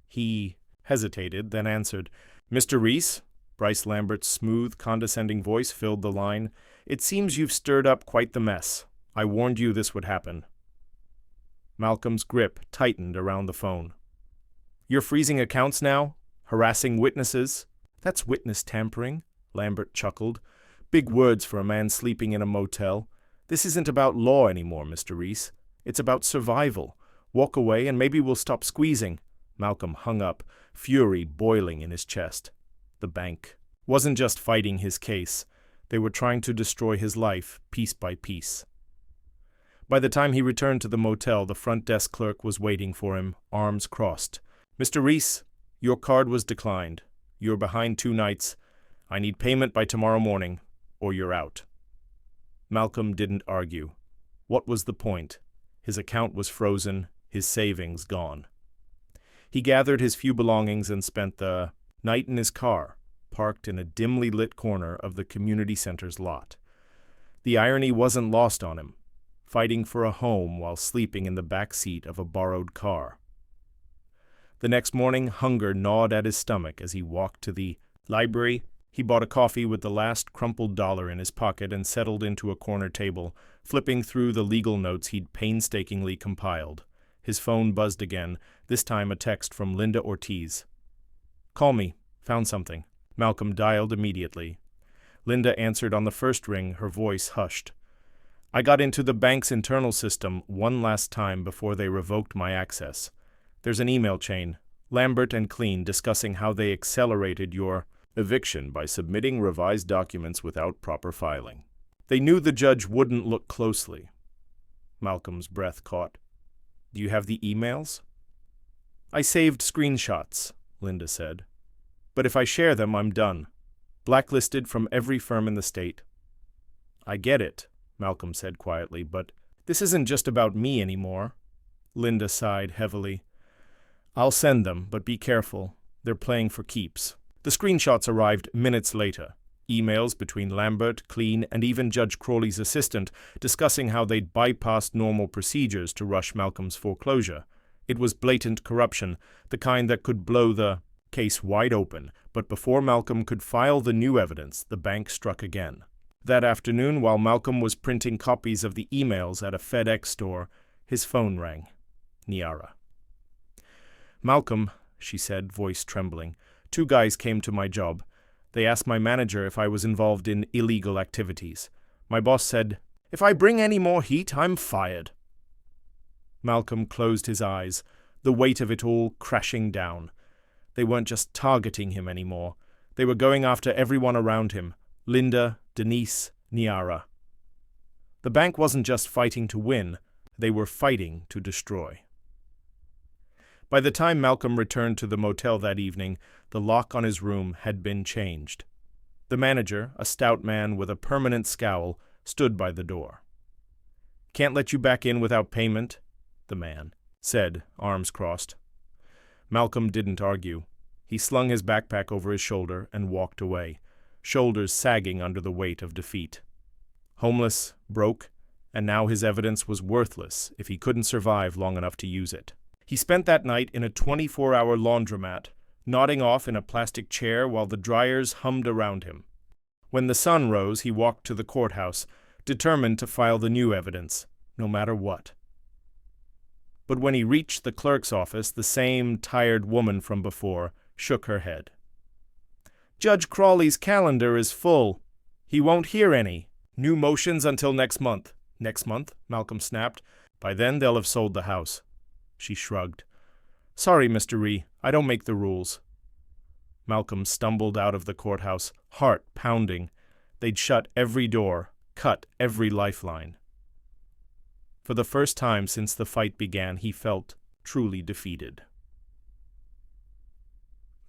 He hesitated, then answered. "Mr. Reese?" Bryce Lambert's smooth, condescending voice filled the line. "It seems you've stirred up quite the mess. I warned you this would happen." Malcolm's grip tightened around the phone. "You're freezing accounts now? Harassing witnesses?" "That's witness tampering," Lambert chuckled. "Big words for a man sleeping in a motel. This isn't about law anymore, Mr. Reese. It's about survival. Walk away and maybe we'll stop squeezing." Malcolm hung up, fury boiling in his chest. The bank wasn't just fighting his case. They were trying to destroy his life, piece by piece. By the time he returned to the motel, the front desk clerk was waiting for him, arms crossed. "Mr. Reese, your card was declined. You're behind 2 nights. I need payment by tomorrow morning, or you're out." Malcolm didn't argue. What was the point? His account was frozen, his savings gone. He gathered his few belongings and spent the night in his car, parked in a dimly lit corner of the community center's lot. The irony wasn't lost on him, fighting for a home while sleeping in the back seat of a borrowed car. The next morning, hunger gnawed at his stomach as he walked to the library. He bought a coffee with the last crumpled dollar in his pocket and settled into a corner table, flipping through the legal notes he'd painstakingly compiled. His phone buzzed again, this time a text from Linda Ortiz. "Call me. Found something." Malcolm dialed immediately. Linda answered on the first ring, her voice hushed. "I got into the bank's internal system one last time before they revoked my access. There's an email chain, Lambert and Clean, discussing how they accelerated your eviction by submitting revised documents without proper filing. They knew the judge wouldn't look closely." Malcolm's breath caught. "Do you have the emails?" "I saved screenshots," Linda said. "But if I share them, I'm done. Blacklisted from every firm in the state." "I get it," Malcolm said quietly, "but this isn't just about me anymore." Linda sighed heavily. I'll send them, but be careful. They're playing for keeps. The screenshots arrived minutes later. Emails between Lambert, Clean, and even Judge Crawley's assistant discussing how they'd bypassed normal procedures to rush Malcolm's foreclosure. It was blatant corruption, the kind that could blow the case wide open, but before Malcolm could file the new evidence, the bank struck again. That afternoon, while Malcolm was printing copies of the emails at a FedEx store, his phone rang. Niara. "Malcolm," she said, voice trembling, "2 guys came to my job. They asked my manager if I was involved in illegal activities. My boss said, 'If I bring any more heat, I'm fired.'" Malcolm closed his eyes, the weight of it all crashing down. They weren't just targeting him anymore. They were going after everyone around him: Linda, Denise, Niara. The bank wasn't just fighting to win, they were fighting to destroy. By the time Malcolm returned to the motel that evening, the lock on his room had been changed. The manager, a stout man with a permanent scowl, stood by the door. "Can't let you back in without payment," the man said, arms crossed. Malcolm didn't argue. He slung his backpack over his shoulder and walked away, shoulders sagging under the weight of defeat. Homeless, broke, and now his evidence was worthless if he couldn't survive long enough to use it. He spent that night in a 24-hour laundromat, nodding off in a plastic chair while the dryers hummed around him. When the sun rose, he walked to the courthouse, determined to file the new evidence, no matter what. But when he reached the clerk's office, the same tired woman from before shook her head. "Judge Crawley's calendar is full. He won't hear any. New motions until next month." "Next month?" Malcolm snapped. "By then they'll have sold the house." She shrugged. "Sorry, Mr. Ree, I don't make the rules." Malcolm stumbled out of the courthouse, heart pounding. They'd shut every door, cut every lifeline. For the first time since the fight began, he felt truly defeated.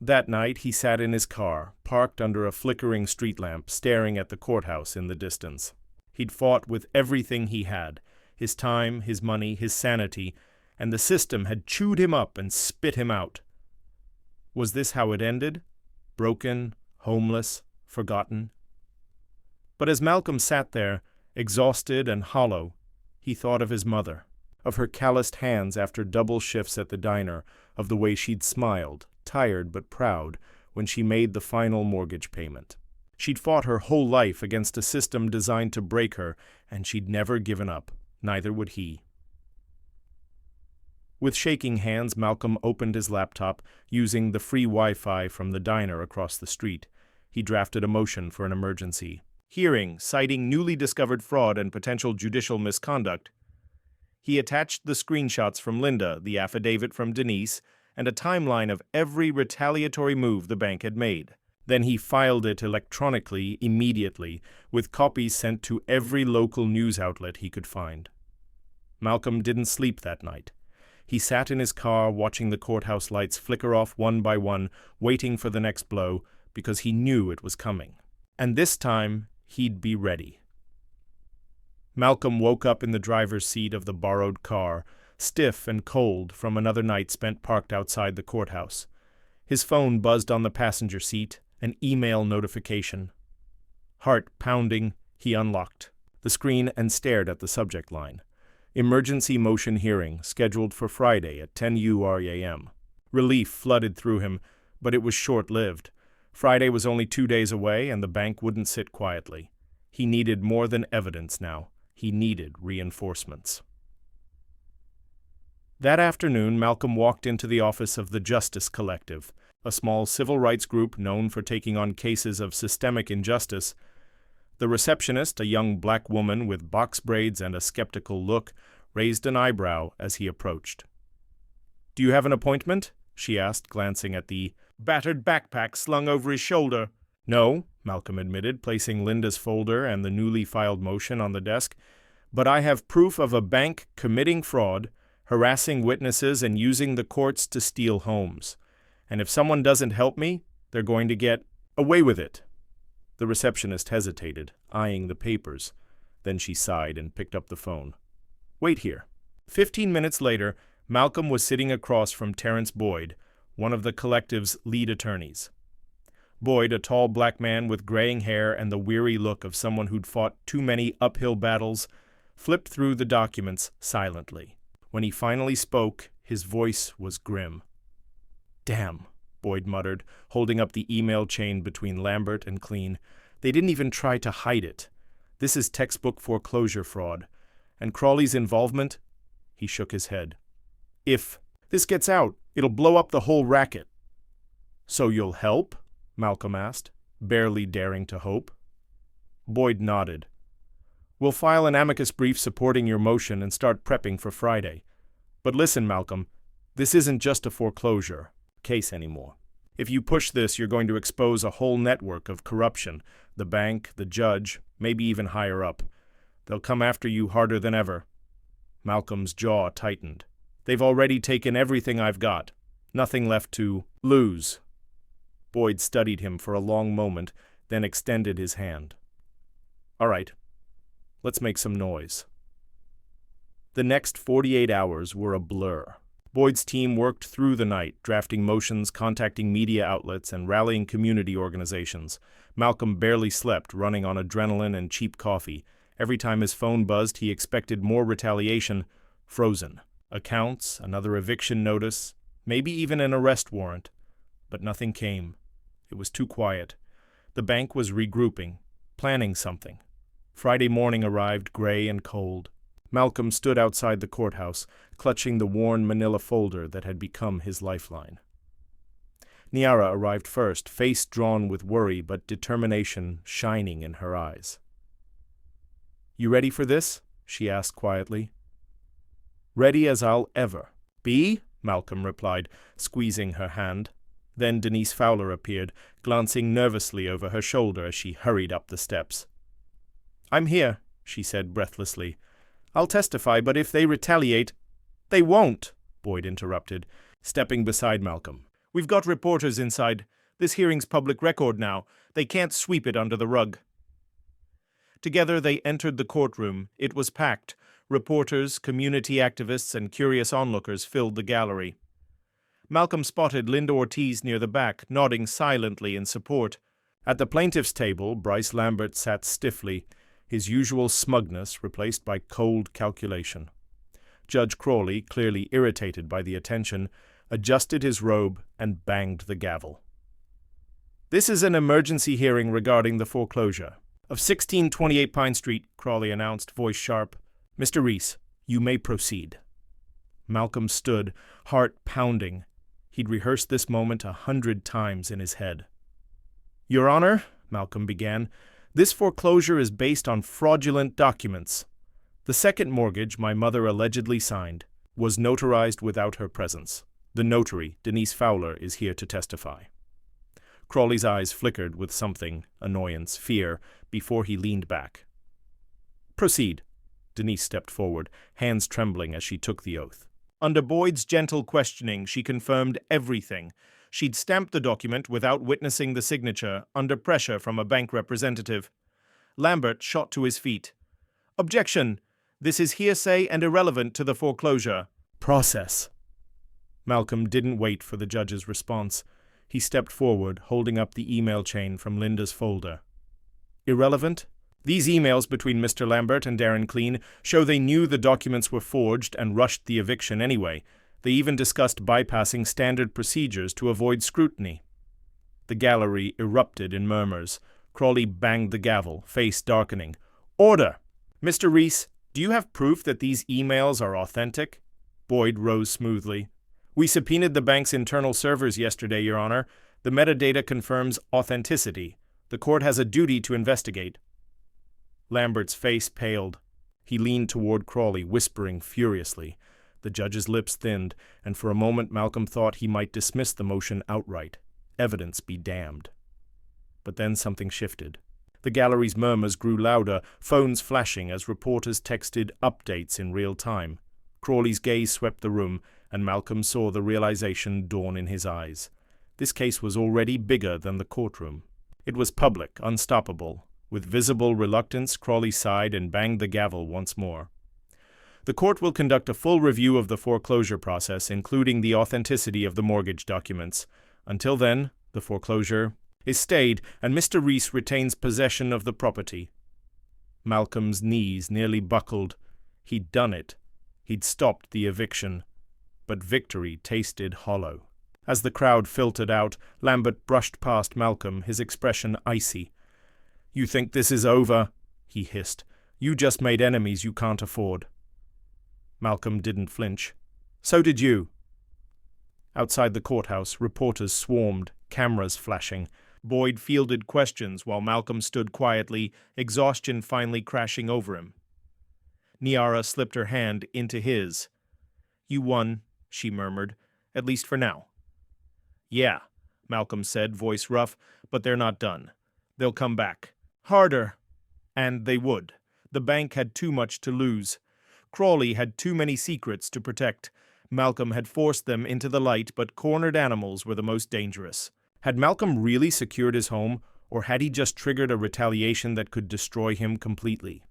That night, he sat in his car, parked under a flickering street lamp, staring at the courthouse in the distance. He'd fought with everything he had, his time, his money, his sanity, and the system had chewed him up and spit him out. Was this how it ended? Broken, homeless, forgotten? But as Malcolm sat there, exhausted and hollow, he thought of his mother, of her calloused hands after double shifts at the diner, of the way she'd smiled, tired but proud, when she made the final mortgage payment. She'd fought her whole life against a system designed to break her, and she'd never given up. Neither would he. With shaking hands, Malcolm opened his laptop, using the free Wi-Fi from the diner across the street. He drafted a motion for an emergency hearing, citing newly discovered fraud and potential judicial misconduct. He attached the screenshots from Linda, the affidavit from Denise, and a timeline of every retaliatory move the bank had made. Then he filed it electronically immediately, with copies sent to every local news outlet he could find. Malcolm didn't sleep that night. He sat in his car watching the courthouse lights flicker off one by one, waiting for the next blow, because he knew it was coming. And this time, he'd be ready. Malcolm woke up in the driver's seat of the borrowed car, stiff and cold from another night spent parked outside the courthouse. His phone buzzed on the passenger seat, an email notification. Heart pounding, he unlocked the screen and stared at the subject line. Emergency motion hearing, scheduled for Friday at 10 URAM. Relief flooded through him, but it was short-lived. Friday was only 2 days away, and the bank wouldn't sit quietly. He needed more than evidence now. He needed reinforcements. That afternoon, Malcolm walked into the office of the Justice Collective, a small civil rights group known for taking on cases of systemic injustice. The receptionist, a young black woman with box braids and a skeptical look, raised an eyebrow as he approached. "Do you have an appointment?" she asked, glancing at the battered backpack slung over his shoulder. "No," Malcolm admitted, placing Linda's folder and the newly filed motion on the desk, "but I have proof of a bank committing fraud, harassing witnesses, and using the courts to steal homes. And if someone doesn't help me, they're going to get away with it." The receptionist hesitated, eyeing the papers. Then she sighed and picked up the phone. "Wait here." 15 minutes later, Malcolm was sitting across from Terrence Boyd, one of the collective's lead attorneys. Boyd, a tall black man with graying hair and the weary look of someone who'd fought too many uphill battles, flipped through the documents silently. When he finally spoke, his voice was grim. "Damn," Boyd muttered, holding up the email chain between Lambert and Clean. "They didn't even try to hide it. This is textbook foreclosure fraud. And Crawley's involvement?" He shook his head. "If this gets out, it'll blow up the whole racket." "So you'll help?" Malcolm asked, barely daring to hope. Boyd nodded. "We'll file an amicus brief supporting your motion and start prepping for Friday. But listen, Malcolm, this isn't just a foreclosure case anymore. If you push this, you're going to expose a whole network of corruption, the bank, the judge, maybe even higher up. They'll come after you harder than ever." Malcolm's jaw tightened. "They've already taken everything I've got. Nothing left to lose." Boyd studied him for a long moment, then extended his hand. "All right, let's make some noise." The next 48 hours were a blur. Boyd's team worked through the night, drafting motions, contacting media outlets, and rallying community organizations. Malcolm barely slept, running on adrenaline and cheap coffee. Every time his phone buzzed, he expected more retaliation. Frozen. Accounts, another eviction notice, maybe even an arrest warrant. But nothing came. It was too quiet. The bank was regrouping, planning something. Friday morning arrived, gray and cold. Malcolm stood outside the courthouse, clutching the worn manila folder that had become his lifeline. Niara arrived first, face drawn with worry but determination shining in her eyes. "You ready for this?" she asked quietly. "Ready as I'll ever be," Malcolm replied, squeezing her hand. Then Denise Fowler appeared, glancing nervously over her shoulder as she hurried up the steps. "I'm here," she said breathlessly. "I'll testify, but if they retaliate—" "They won't," Boyd interrupted, stepping beside Malcolm. "We've got reporters inside. This hearing's public record now. They can't sweep it under the rug." Together they entered the courtroom. It was packed. Reporters, community activists, and curious onlookers filled the gallery. Malcolm spotted Linda Ortiz near the back, nodding silently in support. At the plaintiff's table, Bryce Lambert sat stiffly, his usual smugness replaced by cold calculation. Judge Crawley, clearly irritated by the attention, adjusted his robe and banged the gavel. "This is an emergency hearing regarding the foreclosure of 1628 Pine Street," Crawley announced, voice sharp. "Mr. Reese, you may proceed." Malcolm stood, heart pounding. He'd rehearsed this moment 100 times in his head. "Your Honor," Malcolm began, "this foreclosure is based on fraudulent documents. The second mortgage my mother allegedly signed was notarized without her presence. The notary, Denise Fowler, is here to testify." Crawley's eyes flickered with something, annoyance, fear, before he leaned back. "Proceed." Denise stepped forward, hands trembling as she took the oath. Under Boyd's gentle questioning, she confirmed everything. She'd stamped the document without witnessing the signature, under pressure from a bank representative. Lambert shot to his feet. "Objection! This is hearsay and irrelevant to the foreclosure." "Process." Malcolm didn't wait for the judge's response. He stepped forward, holding up the email chain from Linda's folder. "Irrelevant? These emails between Mr. Lambert and Darren Clean show they knew the documents were forged and rushed the eviction anyway. They even discussed bypassing standard procedures to avoid scrutiny." The gallery erupted in murmurs. Crawley banged the gavel, face darkening. "Order! Mr. Reese, do you have proof that these emails are authentic?" Boyd rose smoothly. "We subpoenaed the bank's internal servers yesterday, Your Honor. The metadata confirms authenticity. The court has a duty to investigate." Lambert's face paled. He leaned toward Crawley, whispering furiously. The judge's lips thinned, and for a moment Malcolm thought he might dismiss the motion outright. Evidence be damned. But then something shifted. The gallery's murmurs grew louder, phones flashing as reporters texted updates in real time. Crawley's gaze swept the room, and Malcolm saw the realization dawn in his eyes. This case was already bigger than the courtroom. It was public, unstoppable. With visible reluctance, Crawley sighed and banged the gavel once more. The court will conduct a full review of the foreclosure process, including the authenticity of the mortgage documents. Until then, the foreclosure is stayed, and Mr. Reese retains possession of the property." Malcolm's knees nearly buckled. He'd done it. He'd stopped the eviction. But victory tasted hollow. As the crowd filtered out, Lambert brushed past Malcolm, his expression icy. "You think this is over?" he hissed. "You just made enemies you can't afford." Malcolm didn't flinch. "So did you." Outside the courthouse, reporters swarmed, cameras flashing. Boyd fielded questions while Malcolm stood quietly, exhaustion finally crashing over him. Niara slipped her hand into his. "You won," she murmured, "at least for now." "Yeah," Malcolm said, voice rough, "but they're not done. They'll come back. Harder." And they would. The bank had too much to lose. Crawley had too many secrets to protect. Malcolm had forced them into the light, but cornered animals were the most dangerous. Had Malcolm really secured his home, or had he just triggered a retaliation that could destroy him completely?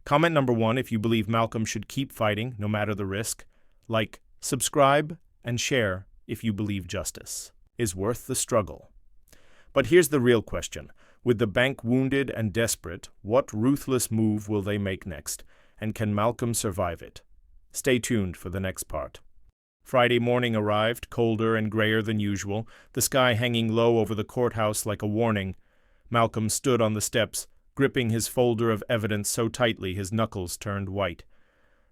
Comment number 1 if you believe Malcolm should keep fighting, no matter the risk. Like, subscribe, and share if you believe justice is worth the struggle. But here's the real question. With the bank wounded and desperate, what ruthless move will they make next? And can Malcolm survive it? Stay tuned for the next part. Friday morning arrived, colder and grayer than usual, the sky hanging low over the courthouse like a warning. Malcolm stood on the steps, gripping his folder of evidence so tightly his knuckles turned white.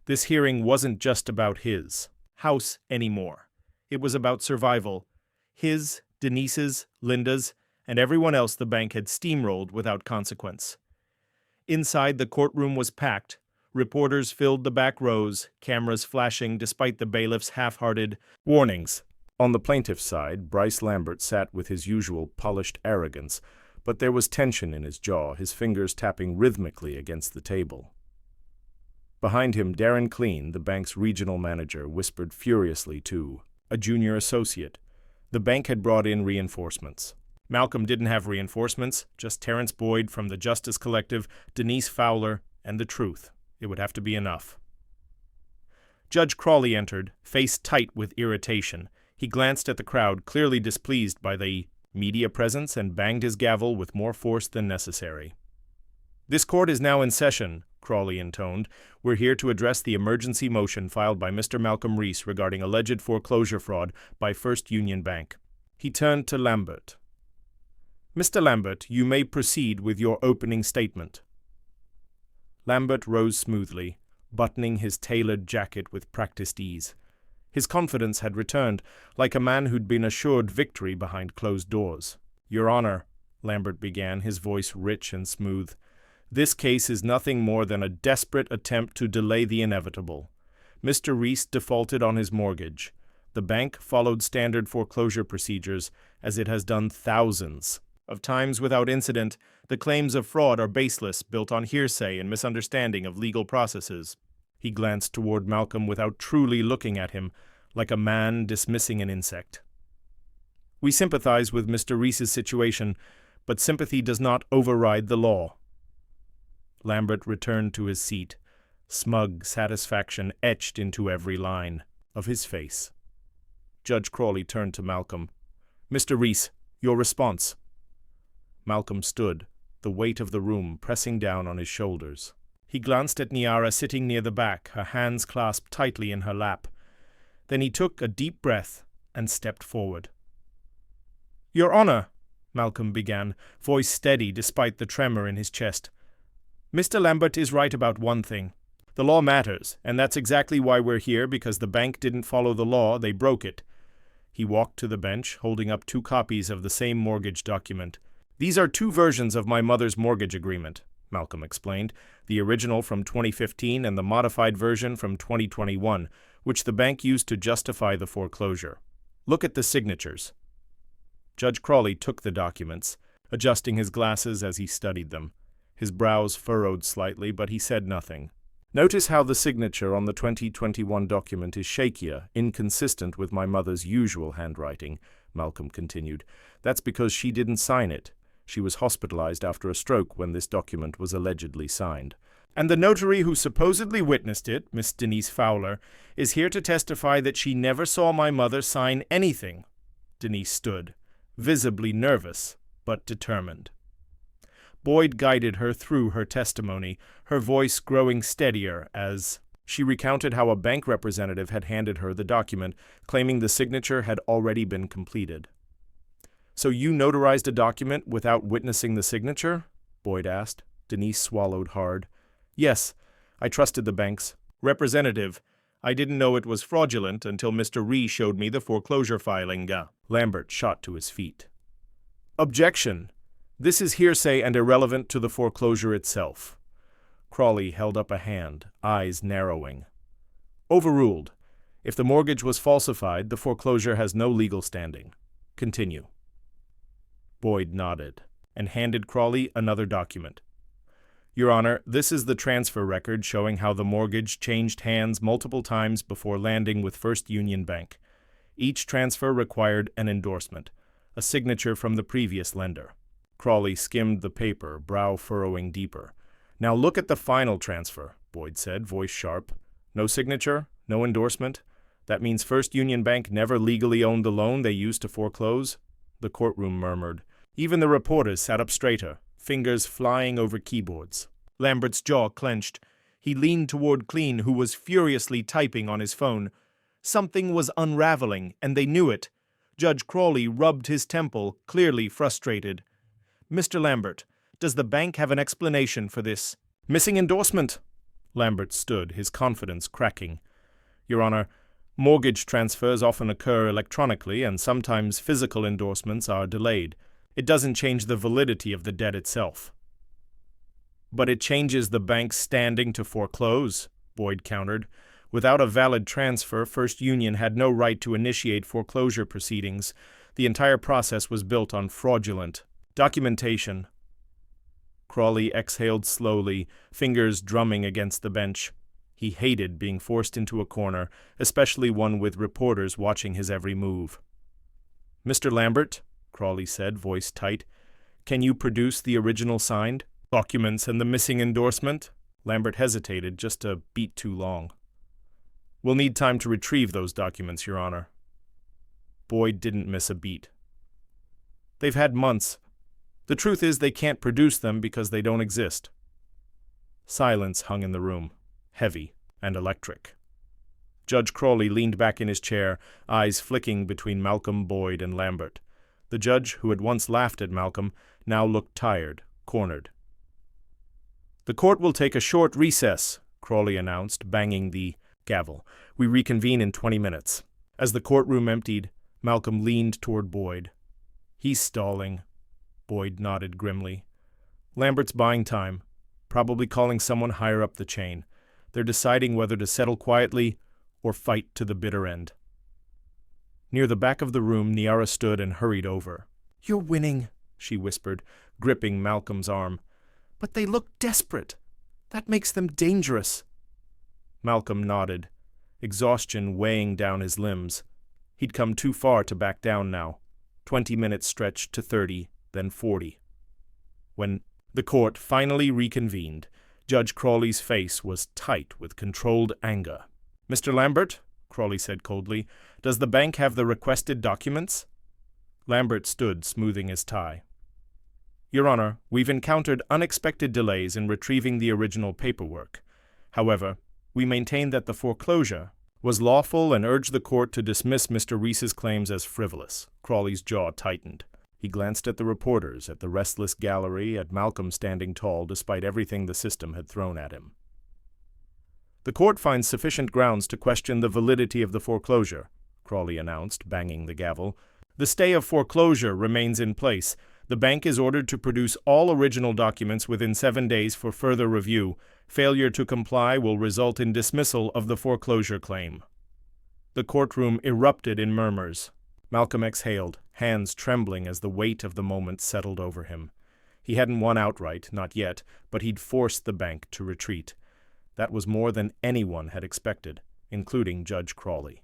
This hearing wasn't just about his house anymore. It was about survival. His, Denise's, Linda's, and everyone else the bank had steamrolled without consequence. Inside, the courtroom was packed. Reporters filled the back rows, cameras flashing despite the bailiff's half-hearted warnings. On the plaintiff's side, Bryce Lambert sat with his usual polished arrogance, but there was tension in his jaw, his fingers tapping rhythmically against the table. Behind him, Darren Clean, the bank's regional manager, whispered furiously to a junior associate. The bank had brought in reinforcements. Malcolm didn't have reinforcements, just Terrence Boyd from the Justice Collective, Denise Fowler, and the truth. It would have to be enough. Judge Crawley entered, face tight with irritation. He glanced at the crowd, clearly displeased by the media presence, and banged his gavel with more force than necessary. "This court is now in session," Crawley intoned. "We're here to address the emergency motion filed by Mr. Malcolm Reese regarding alleged foreclosure fraud by First Union Bank." He turned to Lambert. "Mr. Lambert, you may proceed with your opening statement." Lambert rose smoothly, buttoning his tailored jacket with practiced ease. His confidence had returned, like a man who'd been assured victory behind closed doors. "Your Honor," Lambert began, his voice rich and smooth, "this case is nothing more than a desperate attempt to delay the inevitable. Mr. Reese defaulted on his mortgage. The bank followed standard foreclosure procedures, as it has done thousands of times without incident. The claims of fraud are baseless, built on hearsay and misunderstanding of legal processes." He glanced toward Malcolm without truly looking at him, like a man dismissing an insect. "We sympathize with Mr. Reese's situation, but sympathy does not override the law." Lambert returned to his seat, smug satisfaction etched into every line of his face. Judge Crawley turned to Malcolm. "Mr. Reese, your response." Malcolm stood, the weight of the room pressing down on his shoulders. He glanced at Niara sitting near the back, her hands clasped tightly in her lap. Then he took a deep breath and stepped forward. "Your Honor," Malcolm began, voice steady despite the tremor in his chest. "Mr. Lambert is right about one thing. The law matters, and that's exactly why we're here, because the bank didn't follow the law, they broke it." He walked to the bench, holding up 2 copies of the same mortgage document. "These are 2 versions of my mother's mortgage agreement," Malcolm explained, "the original from 2015 and the modified version from 2021, which the bank used to justify the foreclosure. Look at the signatures." Judge Crawley took the documents, adjusting his glasses as he studied them. His brows furrowed slightly, but he said nothing. "Notice how the signature on the 2021 document is shakier, inconsistent with my mother's usual handwriting," Malcolm continued. "That's because she didn't sign it. She was hospitalized after a stroke when this document was allegedly signed. And the notary who supposedly witnessed it, Miss Denise Fowler, is here to testify that she never saw my mother sign anything. Denise stood, visibly nervous, but determined. Boyd guided her through her testimony, her voice growing steadier as she recounted how a bank representative had handed her the document, claiming the signature had already been completed. "So you notarized a document without witnessing the signature?" Boyd asked. Denise swallowed hard. "Yes, I trusted the bank's representative. I didn't know it was fraudulent until Mr. Ree showed me the foreclosure filing." Lambert shot to his feet. "Objection! This is hearsay and irrelevant to the foreclosure itself." Crawley held up a hand, eyes narrowing. "Overruled. If the mortgage was falsified, the foreclosure has no legal standing. Continue." Boyd nodded and handed Crawley another document. "Your Honor, this is the transfer record showing how the mortgage changed hands multiple times before landing with First Union Bank. Each transfer required an endorsement, a signature from the previous lender." Crawley skimmed the paper, brow furrowing deeper. "Now look at the final transfer," Boyd said, voice sharp. "No signature, no endorsement. That means First Union Bank never legally owned the loan they used to foreclose." The courtroom murmured. Even the reporters sat up straighter, fingers flying over keyboards. Lambert's jaw clenched. He leaned toward Clean, who was furiously typing on his phone. Something was unraveling, and they knew it. Judge Crawley rubbed his temple, clearly frustrated. "Mr. Lambert, does the bank have an explanation for this?" "Missing endorsement." Lambert stood, his confidence cracking. "Your Honor, mortgage transfers often occur electronically, and sometimes physical endorsements are delayed. It doesn't change the validity of the debt itself." "But it changes the bank's standing to foreclose," Boyd countered. "Without a valid transfer, First Union had no right to initiate foreclosure proceedings. The entire process was built on fraudulent documentation." Crawley exhaled slowly, fingers drumming against the bench. He hated being forced into a corner, especially one with reporters watching his every move. "Mr. Lambert," Crawley said, voice tight, "can you produce the original signed documents and the missing endorsement?" Lambert hesitated, just a beat too long. "We'll need time to retrieve those documents, Your Honor." Boyd didn't miss a beat. "They've had months. The truth is they can't produce them because they don't exist." Silence hung in the room, heavy and electric. Judge Crawley leaned back in his chair, eyes flicking between Malcolm, Boyd, and Lambert. The judge, who had once laughed at Malcolm, now looked tired, cornered. "The court will take a short recess," Crawley announced, banging the gavel. "We reconvene in 20 minutes. As the courtroom emptied, Malcolm leaned toward Boyd. "He's stalling." Boyd nodded grimly. "Lambert's buying time, probably calling someone higher up the chain. They're deciding whether to settle quietly or fight to the bitter end." Near the back of the room, Niara stood and hurried over. "You're winning," she whispered, gripping Malcolm's arm. "But they look desperate. That makes them dangerous." Malcolm nodded, exhaustion weighing down his limbs. He'd come too far to back down now. 20 minutes stretched to 30, then 40. When the court finally reconvened, Judge Crawley's face was tight with controlled anger. "Mr. Lambert," Crawley said coldly, "does the bank have the requested documents?" Lambert stood, smoothing his tie. "Your Honor, we've encountered unexpected delays in retrieving the original paperwork. However, we maintain that the foreclosure was lawful and urge the court to dismiss Mr. Reese's claims as frivolous." Crawley's jaw tightened. He glanced at the reporters, at the restless gallery, at Malcolm standing tall despite everything the system had thrown at him. "The court finds sufficient grounds to question the validity of the foreclosure," Crawley announced, banging the gavel. "The stay of foreclosure remains in place. The bank is ordered to produce all original documents within 7 days for further review. Failure to comply will result in dismissal of the foreclosure claim." The courtroom erupted in murmurs. Malcolm exhaled, hands trembling as the weight of the moment settled over him. He hadn't won outright, not yet, but he'd forced the bank to retreat. That was more than anyone had expected, including Judge Crawley.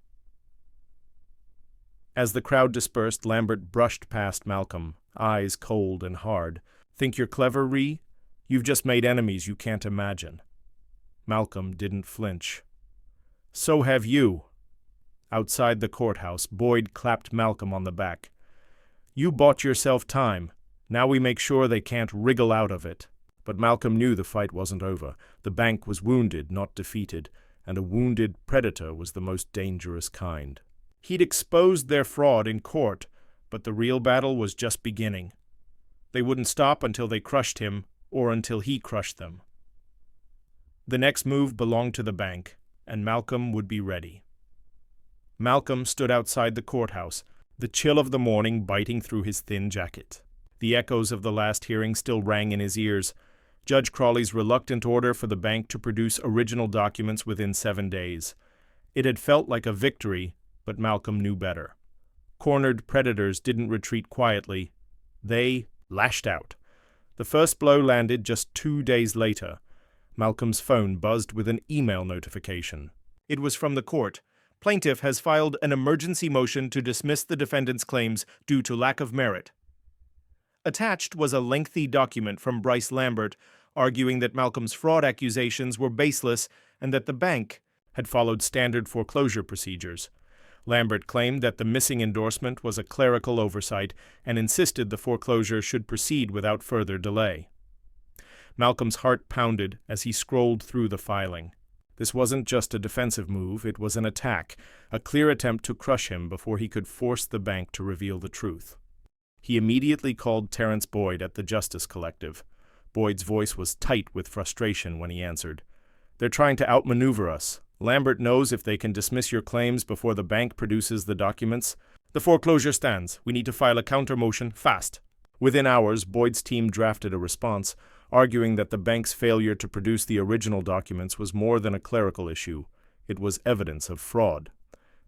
As the crowd dispersed, Lambert brushed past Malcolm, eyes cold and hard. "Think you're clever, Ree? You've just made enemies you can't imagine." Malcolm didn't flinch. "So have you." Outside the courthouse, Boyd clapped Malcolm on the back. "You bought yourself time. Now we make sure they can't wriggle out of it." But Malcolm knew the fight wasn't over. The bank was wounded, not defeated, and a wounded predator was the most dangerous kind. He'd exposed their fraud in court, but the real battle was just beginning. They wouldn't stop until they crushed him, or until he crushed them. The next move belonged to the bank, and Malcolm would be ready. Malcolm stood outside the courthouse, the chill of the morning biting through his thin jacket. The echoes of the last hearing still rang in his ears. Judge Crawley's reluctant order for the bank to produce original documents within 7 days. It had felt like a victory, but Malcolm knew better. Cornered predators didn't retreat quietly. They lashed out. The first blow landed just 2 days later. Malcolm's phone buzzed with an email notification. It was from the court. Plaintiff has filed an emergency motion to dismiss the defendant's claims due to lack of merit. Attached was a lengthy document from Bryce Lambert arguing that Malcolm's fraud accusations were baseless and that the bank had followed standard foreclosure procedures. Lambert claimed that the missing endorsement was a clerical oversight and insisted the foreclosure should proceed without further delay. Malcolm's heart pounded as he scrolled through the filing. This wasn't just a defensive move, it was an attack, a clear attempt to crush him before he could force the bank to reveal the truth. He immediately called Terrence Boyd at the Justice Collective. Boyd's voice was tight with frustration when he answered. "They're trying to outmaneuver us. Lambert knows if they can dismiss your claims before the bank produces the documents. The foreclosure stands. We need to file a counter motion fast." Within hours, Boyd's team drafted a response, arguing that the bank's failure to produce the original documents was more than a clerical issue. It was evidence of fraud.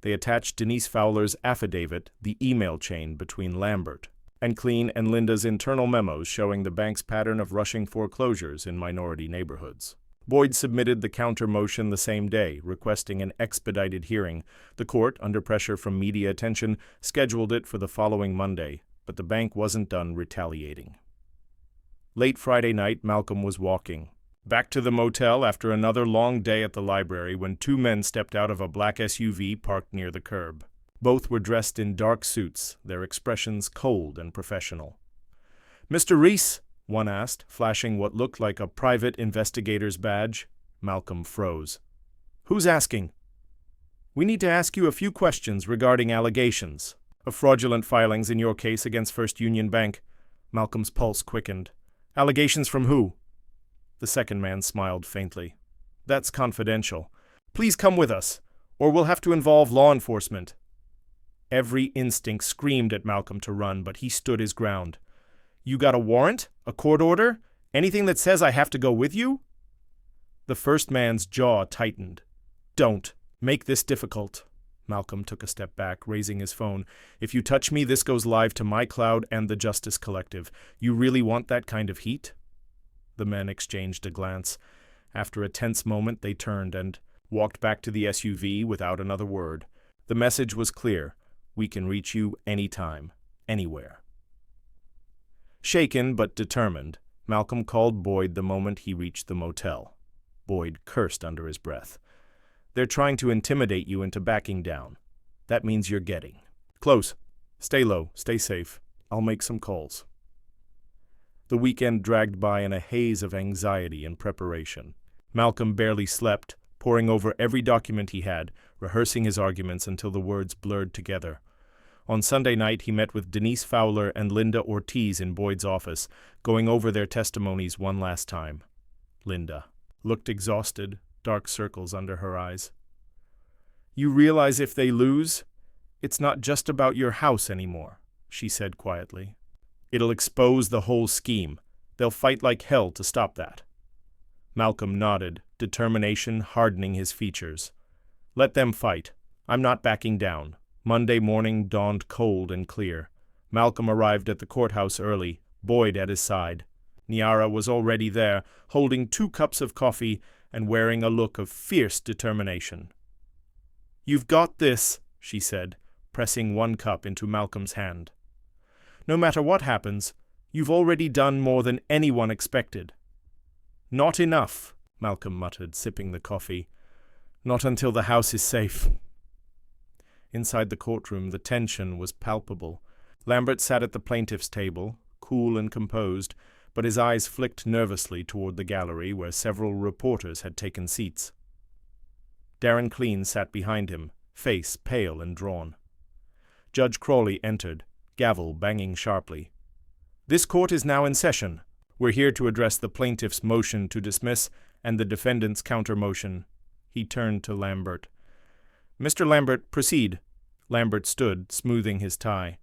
They attached Denise Fowler's affidavit, the email chain between Lambert, and Clean and Linda's internal memos showing the bank's pattern of rushing foreclosures in minority neighborhoods. Boyd submitted the counter motion the same day, requesting an expedited hearing. The court, under pressure from media attention, scheduled it for the following Monday, but the bank wasn't done retaliating. Late Friday night, Malcolm was walking back to the motel after another long day at the library when 2 men stepped out of a black SUV parked near the curb. Both were dressed in dark suits, their expressions cold and professional. "Mr. Reese?" one asked, flashing what looked like a private investigator's badge. Malcolm froze. "Who's asking?" "We need to ask you a few questions regarding allegations of fraudulent filings in your case against First Union Bank." Malcolm's pulse quickened. "Allegations from who?" The second man smiled faintly. "That's confidential. Please come with us, or we'll have to involve law enforcement." Every instinct screamed at Malcolm to run, but he stood his ground. "You got a warrant? A court order? Anything that says I have to go with you?" The first man's jaw tightened. "Don't make this difficult." Malcolm took a step back, raising his phone. "If you touch me, this goes live to my cloud and the Justice Collective. You really want that kind of heat?" The men exchanged a glance. After a tense moment, they turned and walked back to the SUV without another word. The message was clear. We can reach you anytime, anywhere. Shaken but determined, Malcolm called Boyd the moment he reached the motel. Boyd cursed under his breath. "They're trying to intimidate you into backing down. That means you're getting close. Stay low, stay safe. I'll make some calls." The weekend dragged by in a haze of anxiety and preparation. Malcolm barely slept, poring over every document he had, rehearsing his arguments until the words blurred together. On Sunday night, he met with Denise Fowler and Linda Ortiz in Boyd's office, going over their testimonies one last time. Linda looked exhausted, dark circles under her eyes. "You realize if they lose, it's not just about your house anymore," she said quietly. "It'll expose the whole scheme. They'll fight like hell to stop that." Malcolm nodded, determination hardening his features. "Let them fight. I'm not backing down." Monday morning dawned cold and clear. Malcolm arrived at the courthouse early, Boyd at his side. Niara was already there, holding 2 cups of coffee and wearing a look of fierce determination. "You've got this," she said, pressing 1 cup into Malcolm's hand. "No matter what happens, you've already done more than anyone expected." "Not enough," Malcolm muttered, sipping the coffee. "Not until the house is safe." Inside the courtroom, the tension was palpable. Lambert sat at the plaintiff's table, cool and composed, but his eyes flicked nervously toward the gallery where several reporters had taken seats. Darren Clean sat behind him, face pale and drawn. Judge Crawley entered, gavel banging sharply. "This court is now in session. We're here to address the plaintiff's motion to dismiss and the defendant's counter-motion." He turned to Lambert. "Mr. Lambert, proceed." Lambert stood, smoothing his tie.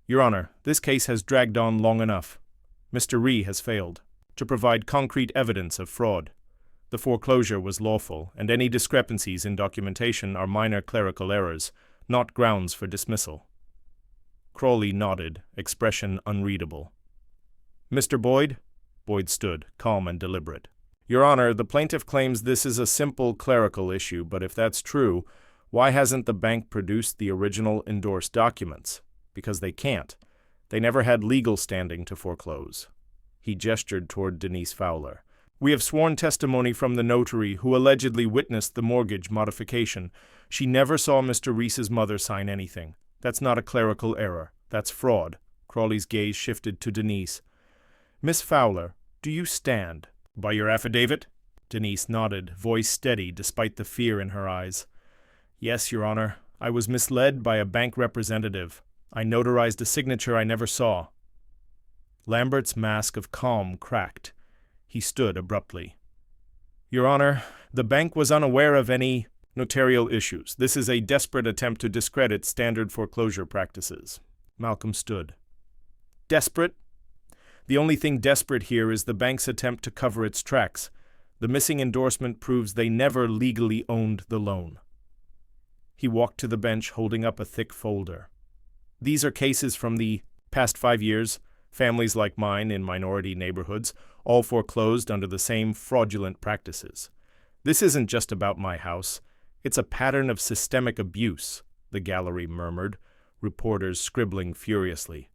"Your Honor, this case has dragged on long enough. Mr. Rhee has failed to provide concrete evidence of fraud. The foreclosure was lawful, and any discrepancies in documentation are minor clerical errors, not grounds for dismissal." Crawley nodded, expression unreadable. "Mr. Boyd?" Boyd stood, calm and deliberate. "Your Honor, the plaintiff claims this is a simple clerical issue, but if that's true, why hasn't the bank produced the original endorsed documents? Because they can't. They never had legal standing to foreclose." He gestured toward Denise Fowler. "We have sworn testimony from the notary who allegedly witnessed the mortgage modification. She never saw Mr. Reese's mother sign anything. That's not a clerical error. That's fraud." Crawley's gaze shifted to Denise. "Miss Fowler, do you stand by your affidavit?" Denise nodded, voice steady despite the fear in her eyes. "Yes, Your Honor. I was misled by a bank representative. I notarized a signature I never saw." Lambert's mask of calm cracked. He stood abruptly. "Your Honor, the bank was unaware of any notarial issues. This is a desperate attempt to discredit standard foreclosure practices." Malcolm stood. "Desperate? The only thing desperate here is the bank's attempt to cover its tracks. The missing endorsement proves they never legally owned the loan." He walked to the bench, holding up a thick folder. "These are cases from the past 5 years, families like mine in minority neighborhoods, all foreclosed under the same fraudulent practices. This isn't just about my house. It's a pattern of systemic abuse," the gallery murmured, reporters scribbling furiously.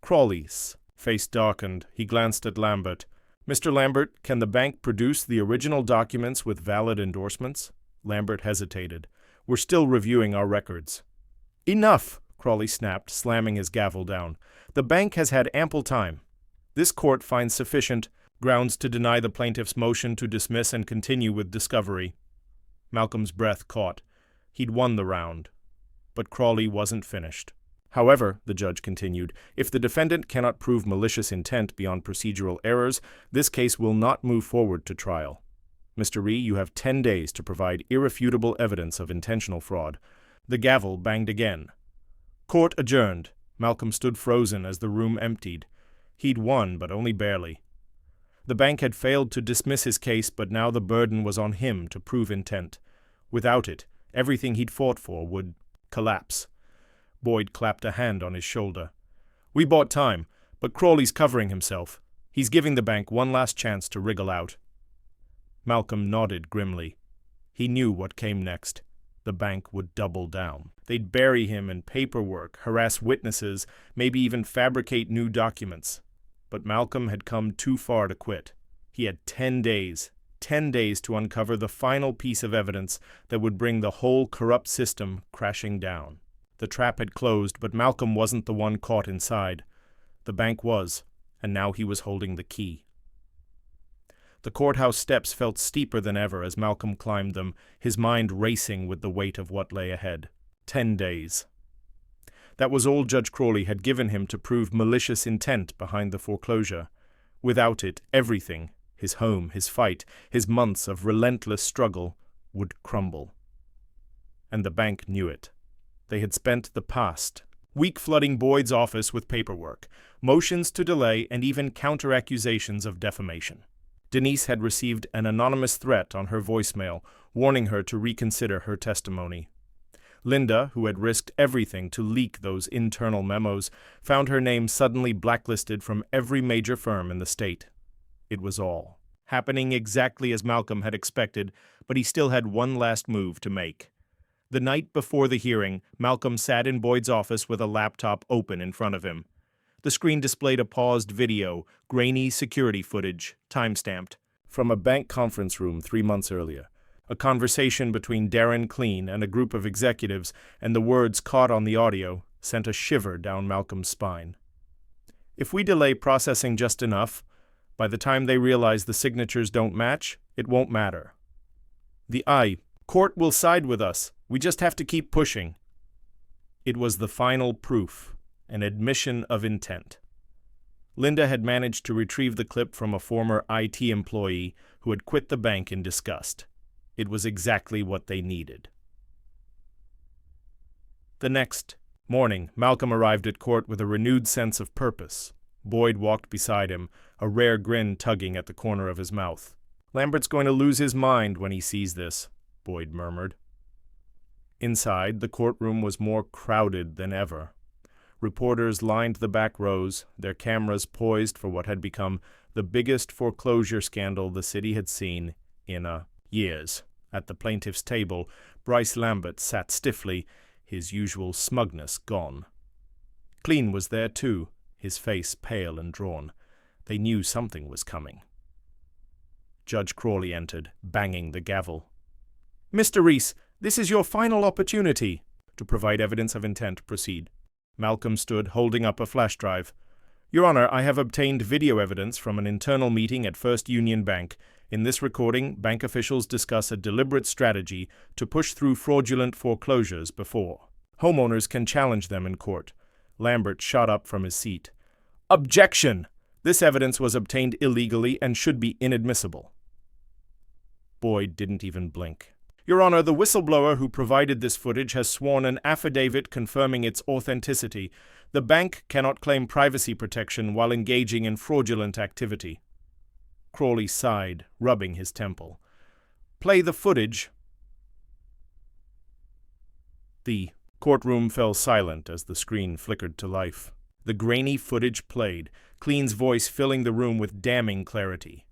Crawley's face darkened. He glanced at Lambert. "Mr. Lambert, can the bank produce the original documents with valid endorsements?" Lambert hesitated. "We're still reviewing our records." "Enough!" Crawley snapped, slamming his gavel down. "The bank has had ample time. This court finds sufficient grounds to deny the plaintiff's motion to dismiss and continue with discovery." Malcolm's breath caught. He'd won the round. But Crawley wasn't finished. "However," the judge continued, "if the defendant cannot prove malicious intent beyond procedural errors, this case will not move forward to trial. Mr. Rhee, you have 10 days to provide irrefutable evidence of intentional fraud." The gavel banged again. Court adjourned. Malcolm stood frozen as the room emptied. He'd won, but only barely. The bank had failed to dismiss his case, but now the burden was on him to prove intent. Without it, everything he'd fought for would collapse. Boyd clapped a hand on his shoulder. "We bought time, but Crawley's covering himself. He's giving the bank one last chance to wriggle out." Malcolm nodded grimly. He knew what came next. The bank would double down. They'd bury him in paperwork, harass witnesses, maybe even fabricate new documents. But Malcolm had come too far to quit. He had 10 days. 10 days to uncover the final piece of evidence that would bring the whole corrupt system crashing down. The trap had closed, but Malcolm wasn't the one caught inside. The bank was, and now he was holding the key. The courthouse steps felt steeper than ever as Malcolm climbed them, his mind racing with the weight of what lay ahead. 10 days. That was all Judge Crawley had given him to prove malicious intent behind the foreclosure. Without it, everything, his home, his fight, his months of relentless struggle, would crumble. And the bank knew it. They had spent the past week flooding Boyd's office with paperwork, motions to delay, and even counter-accusations of defamation. Denise had received an anonymous threat on her voicemail, warning her to reconsider her testimony. Linda, who had risked everything to leak those internal memos, found her name suddenly blacklisted from every major firm in the state. It was all happening exactly as Malcolm had expected, but he still had one last move to make. The night before the hearing, Malcolm sat in Boyd's office with a laptop open in front of him. The screen displayed a paused video, grainy security footage, time-stamped. from a bank conference room 3 months earlier. A conversation between Darren Clean and a group of executives, and the words caught on the audio sent a shiver down Malcolm's spine. If we delay processing just enough, by the time they realize the signatures don't match, it won't matter. The court will side with us. We just have to keep pushing. It was the final proof, an admission of intent. Linda had managed to retrieve the clip from a former IT employee who had quit the bank in disgust. It was exactly what they needed. The next morning, Malcolm arrived at court with a renewed sense of purpose. Boyd walked beside him, a rare grin tugging at the corner of his mouth. "Lambert's going to lose his mind when he sees this," Boyd murmured. Inside, the courtroom was more crowded than ever. Reporters lined the back rows, their cameras poised for what had become the biggest foreclosure scandal the city had seen in years. At the plaintiff's table, Bryce Lambert sat stiffly, his usual smugness gone. Clean was there too, his face pale and drawn. They knew something was coming. Judge Crawley entered, banging the gavel. "Mr. Reese, this is your final opportunity." "To provide evidence of intent, proceed." Malcolm stood, holding up a flash drive. "Your Honor, I have obtained video evidence from an internal meeting at First Union Bank. In this recording, bank officials discuss a deliberate strategy to push through fraudulent foreclosures before homeowners can challenge them in court." Lambert shot up from his seat. "Objection! This evidence was obtained illegally and should be inadmissible." Boyd didn't even blink. "Your Honor, the whistleblower who provided this footage has sworn an affidavit confirming its authenticity. The bank cannot claim privacy protection while engaging in fraudulent activity." Crawley sighed, rubbing his temple. "Play the footage." The courtroom fell silent as the screen flickered to life. The grainy footage played, Clean's voice filling the room with damning clarity.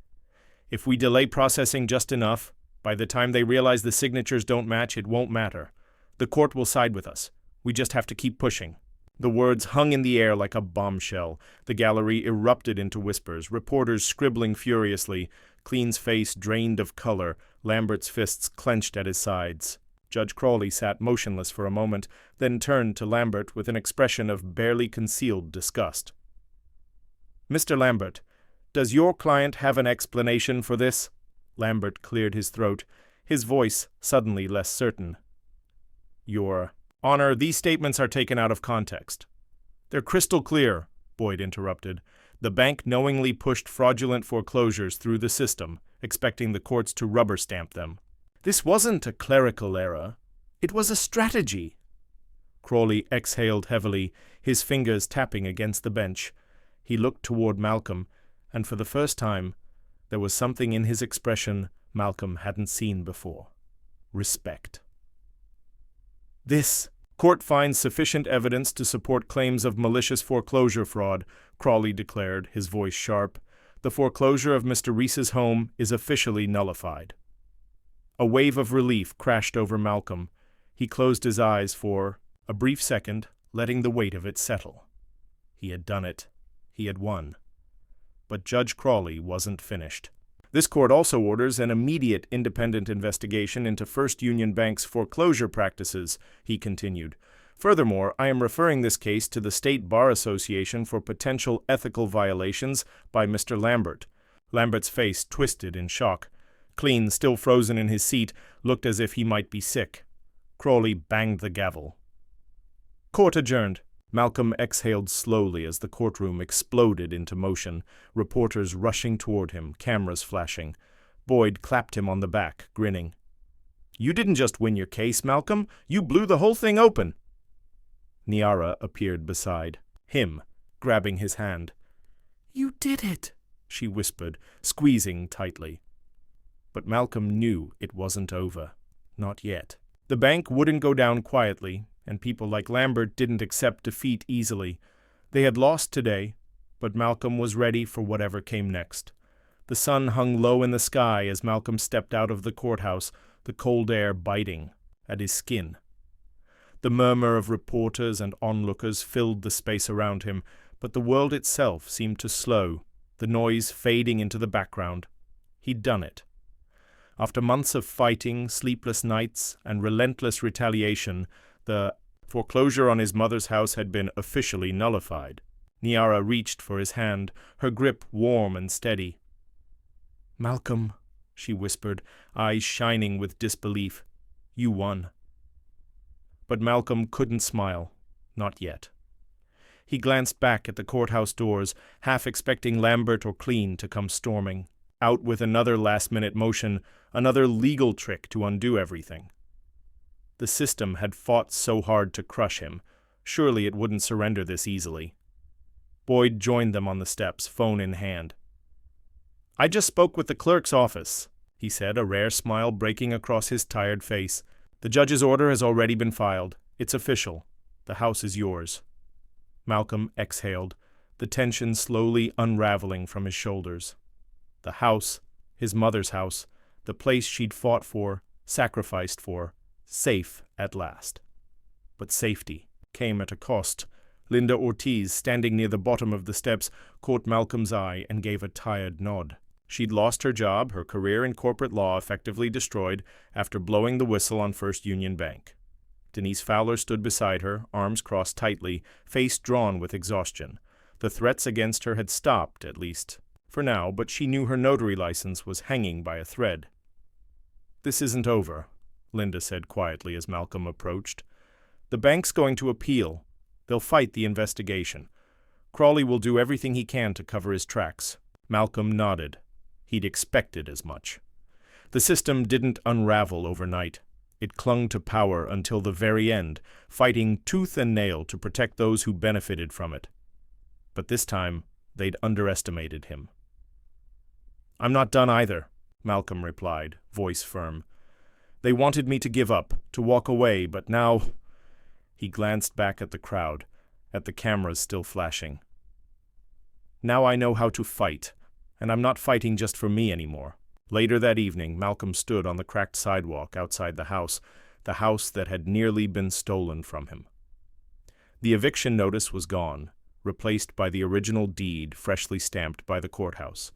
"If we delay processing just enough, by the time they realize the signatures don't match, it won't matter. The court will side with us. We just have to keep pushing." The words hung in the air like a bombshell. The gallery erupted into whispers, reporters scribbling furiously, Clean's face drained of color, Lambert's fists clenched at his sides. Judge Crawley sat motionless for a moment, then turned to Lambert with an expression of barely concealed disgust. "Mr. Lambert, does your client have an explanation for this?" Lambert cleared his throat, his voice suddenly less certain. "Your Honor, these statements are taken out of context." "They're crystal clear," Boyd interrupted. "The bank knowingly pushed fraudulent foreclosures through the system, expecting the courts to rubber stamp them. This wasn't a clerical error. It was a strategy." Crawley exhaled heavily, his fingers tapping against the bench. He looked toward Malcolm, and for the first time, there was something in his expression Malcolm hadn't seen before. Respect. "This court finds sufficient evidence to support claims of malicious foreclosure fraud," Crawley declared, his voice sharp. "The foreclosure of Mr. Reese's home is officially nullified." A wave of relief crashed over Malcolm. He closed his eyes for a brief second, letting the weight of it settle. He had done it. He had won. But Judge Crawley wasn't finished. "This court also orders an immediate independent investigation into First Union Bank's foreclosure practices," he continued. "Furthermore, I am referring this case to the State Bar Association for potential ethical violations by Mr. Lambert." Lambert's face twisted in shock. Clean, still frozen in his seat, looked as if he might be sick. Crawley banged the gavel. "Court adjourned." Malcolm exhaled slowly as the courtroom exploded into motion, reporters rushing toward him, cameras flashing. Boyd clapped him on the back, grinning. "You didn't just win your case, Malcolm. You blew the whole thing open." Niara appeared beside him, grabbing his hand. "You did it," she whispered, squeezing tightly. But Malcolm knew it wasn't over. Not yet. The bank wouldn't go down quietly, and people like Lambert didn't accept defeat easily. They had lost today, but Malcolm was ready for whatever came next. The sun hung low in the sky as Malcolm stepped out of the courthouse, the cold air biting at his skin. The murmur of reporters and onlookers filled the space around him, but the world itself seemed to slow, the noise fading into the background. He'd done it. After months of fighting, sleepless nights, and relentless retaliation, the foreclosure on his mother's house had been officially nullified. Niara reached for his hand, her grip warm and steady. "Malcolm," she whispered, eyes shining with disbelief. "You won." But Malcolm couldn't smile. Not yet. He glanced back at the courthouse doors, half expecting Lambert or Clean to come storming, out with another last-minute motion, another legal trick to undo everything. The system had fought so hard to crush him. Surely it wouldn't surrender this easily. Boyd joined them on the steps, phone in hand. "I just spoke with the clerk's office," he said, a rare smile breaking across his tired face. "The judge's order has already been filed. It's official. The house is yours." Malcolm exhaled, the tension slowly unraveling from his shoulders. The house, his mother's house, the place she'd fought for, sacrificed for, safe at last. But safety came at a cost. Linda Ortiz, standing near the bottom of the steps, caught Malcolm's eye and gave a tired nod. She'd lost her job, her career in corporate law effectively destroyed, after blowing the whistle on First Union Bank. Denise Fowler stood beside her, arms crossed tightly, face drawn with exhaustion. The threats against her had stopped, at least, for now, but she knew her notary license was hanging by a thread. "This isn't over," Linda said quietly as Malcolm approached. "The bank's going to appeal. They'll fight the investigation. Crawley will do everything he can to cover his tracks." Malcolm nodded. He'd expected as much. The system didn't unravel overnight. It clung to power until the very end, fighting tooth and nail to protect those who benefited from it. But this time, they'd underestimated him. "I'm not done either," Malcolm replied, voice firm. "They wanted me to give up, to walk away, but now—" He glanced back at the crowd, at the cameras still flashing. "Now I know how to fight, and I'm not fighting just for me anymore." Later that evening, Malcolm stood on the cracked sidewalk outside the house that had nearly been stolen from him. The eviction notice was gone, replaced by the original deed freshly stamped by the courthouse.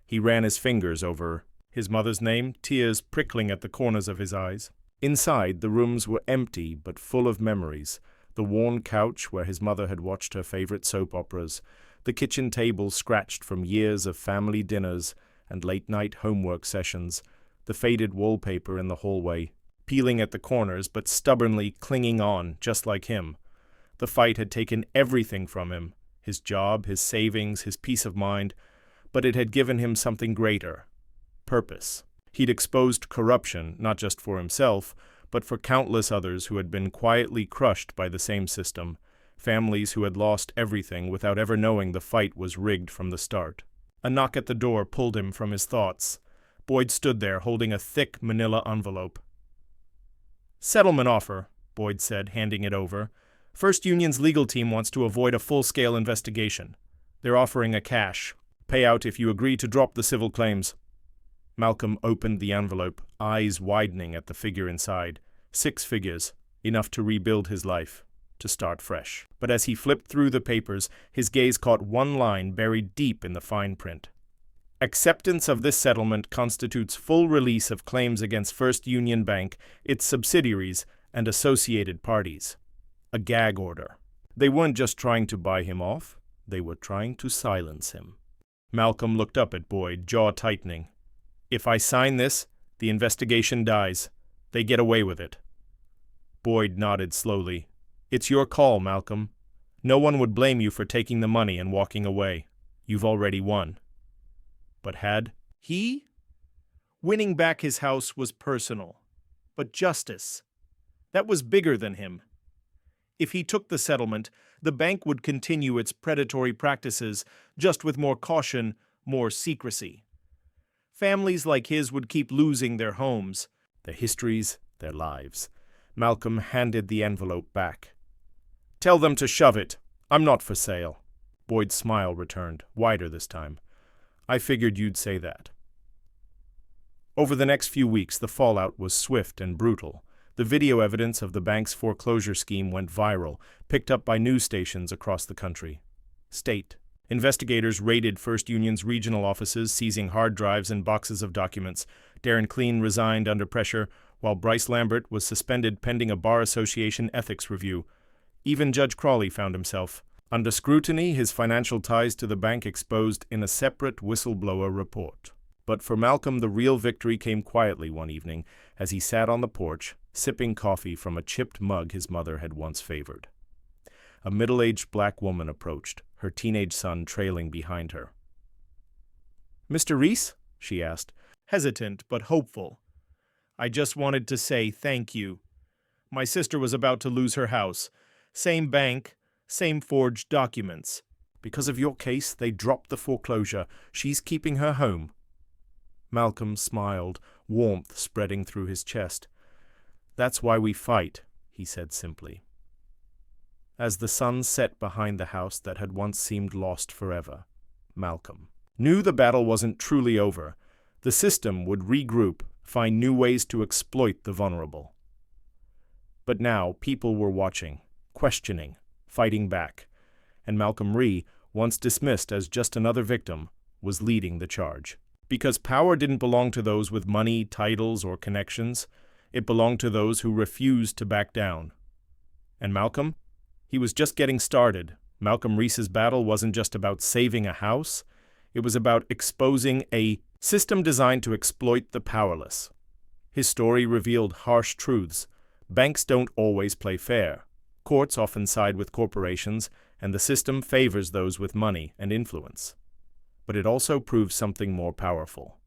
He ran his fingers over his mother's name, tears prickling at the corners of his eyes. Inside, the rooms were empty but full of memories. The worn couch where his mother had watched her favorite soap operas, the kitchen table scratched from years of family dinners and late-night homework sessions, the faded wallpaper in the hallway, peeling at the corners but stubbornly clinging on, just like him. The fight had taken everything from him, his job, his savings, his peace of mind, but it had given him something greater: purpose. He'd exposed corruption, not just for himself, but for countless others who had been quietly crushed by the same system, families who had lost everything without ever knowing the fight was rigged from the start. A knock at the door pulled him from his thoughts. Boyd stood there, holding a thick manila envelope. "Settlement offer," Boyd said, handing it over. "First Union's legal team wants to avoid a full-scale investigation. They're offering a cash payout if you agree to drop the civil claims." Malcolm opened the envelope, eyes widening at the figure inside. 6 figures, enough to rebuild his life, to start fresh. But as he flipped through the papers, his gaze caught one line buried deep in the fine print. "Acceptance of this settlement constitutes full release of claims against First Union Bank, its subsidiaries, and associated parties." A gag order. They weren't just trying to buy him off, they were trying to silence him. Malcolm looked up at Boyd, jaw tightening. "If I sign this, the investigation dies. They get away with it." Boyd nodded slowly. "It's your call, Malcolm. No one would blame you for taking the money and walking away. You've already won." But had he? Winning back his house was personal. But justice, that was bigger than him. If he took the settlement, the bank would continue its predatory practices, just with more caution, more secrecy. Families like his would keep losing their homes, their histories, their lives. Malcolm handed the envelope back. "Tell them to shove it. I'm not for sale." Boyd's smile returned, wider this time. "I figured you'd say that." Over the next few weeks, the fallout was swift and brutal. The video evidence of the bank's foreclosure scheme went viral, picked up by news stations across the country. State, Investigators raided First Union's regional offices, seizing hard drives and boxes of documents. Darren Clean resigned under pressure, while Bryce Lambert was suspended pending a Bar Association ethics review. Even Judge Crawley found himself under scrutiny, his financial ties to the bank exposed in a separate whistleblower report. But for Malcolm, the real victory came quietly one evening as he sat on the porch, sipping coffee from a chipped mug his mother had once favored. A middle-aged black woman approached, her teenage son trailing behind her. "Mr. Reese?" she asked, hesitant but hopeful. "I just wanted to say thank you. My sister was about to lose her house. Same bank, same forged documents. Because of your case, they dropped the foreclosure. She's keeping her home." Malcolm smiled, warmth spreading through his chest. "That's why we fight," he said simply. As the sun set behind the house that had once seemed lost forever, Malcolm knew the battle wasn't truly over. The system would regroup, find new ways to exploit the vulnerable. But now people were watching, questioning, fighting back, and Malcolm Rhee, once dismissed as just another victim, was leading the charge. Because power didn't belong to those with money, titles, or connections. It belonged to those who refused to back down. And Malcolm? He was just getting started. Malcolm Reese's battle wasn't just about saving a house. It was about exposing a system designed to exploit the powerless. His story revealed harsh truths. Banks don't always play fair. Courts often side with corporations, and the system favors those with money and influence. But it also proves something more powerful.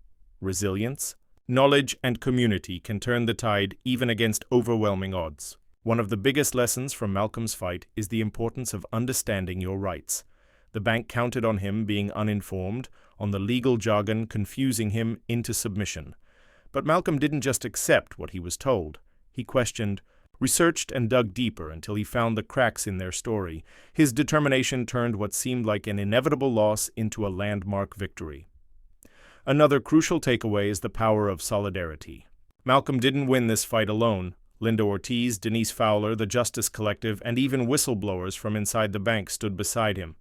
Resilience, knowledge, and community can turn the tide even against overwhelming odds. One of the biggest lessons from Malcolm's fight is the importance of understanding your rights. The bank counted on him being uninformed, on the legal jargon confusing him into submission. But Malcolm didn't just accept what he was told. He questioned, researched, and dug deeper until he found the cracks in their story. His determination turned what seemed like an inevitable loss into a landmark victory. Another crucial takeaway is the power of solidarity. Malcolm didn't win this fight alone. Linda Ortiz, Denise Fowler, the Justice Collective, and even whistleblowers from inside the bank stood beside him.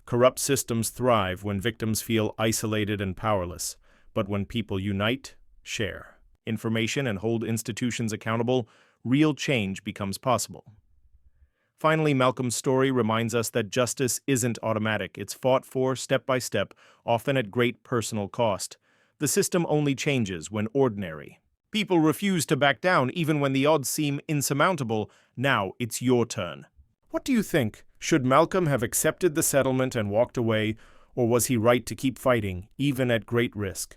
Corrupt systems thrive when victims feel isolated and powerless, but when people unite, share information, and hold institutions accountable, real change becomes possible. Finally, Malcolm's story reminds us that justice isn't automatic. It's fought for step by step, often at great personal cost. The system only changes when ordinary people refuse to back down even when the odds seem insurmountable. Now it's your turn. What do you think? Should Malcolm have accepted the settlement and walked away, or was he right to keep fighting, even at great risk?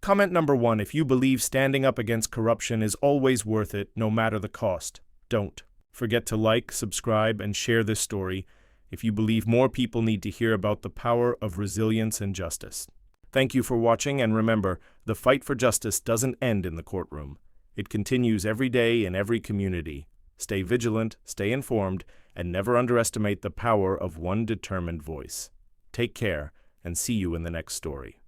Comment number 1 if you believe standing up against corruption is always worth it, no matter the cost. Don't forget to like, subscribe, and share this story if you believe more people need to hear about the power of resilience and justice. Thank you for watching, and remember, the fight for justice doesn't end in the courtroom. It continues every day in every community. Stay vigilant, stay informed, and never underestimate the power of one determined voice. Take care, and see you in the next story.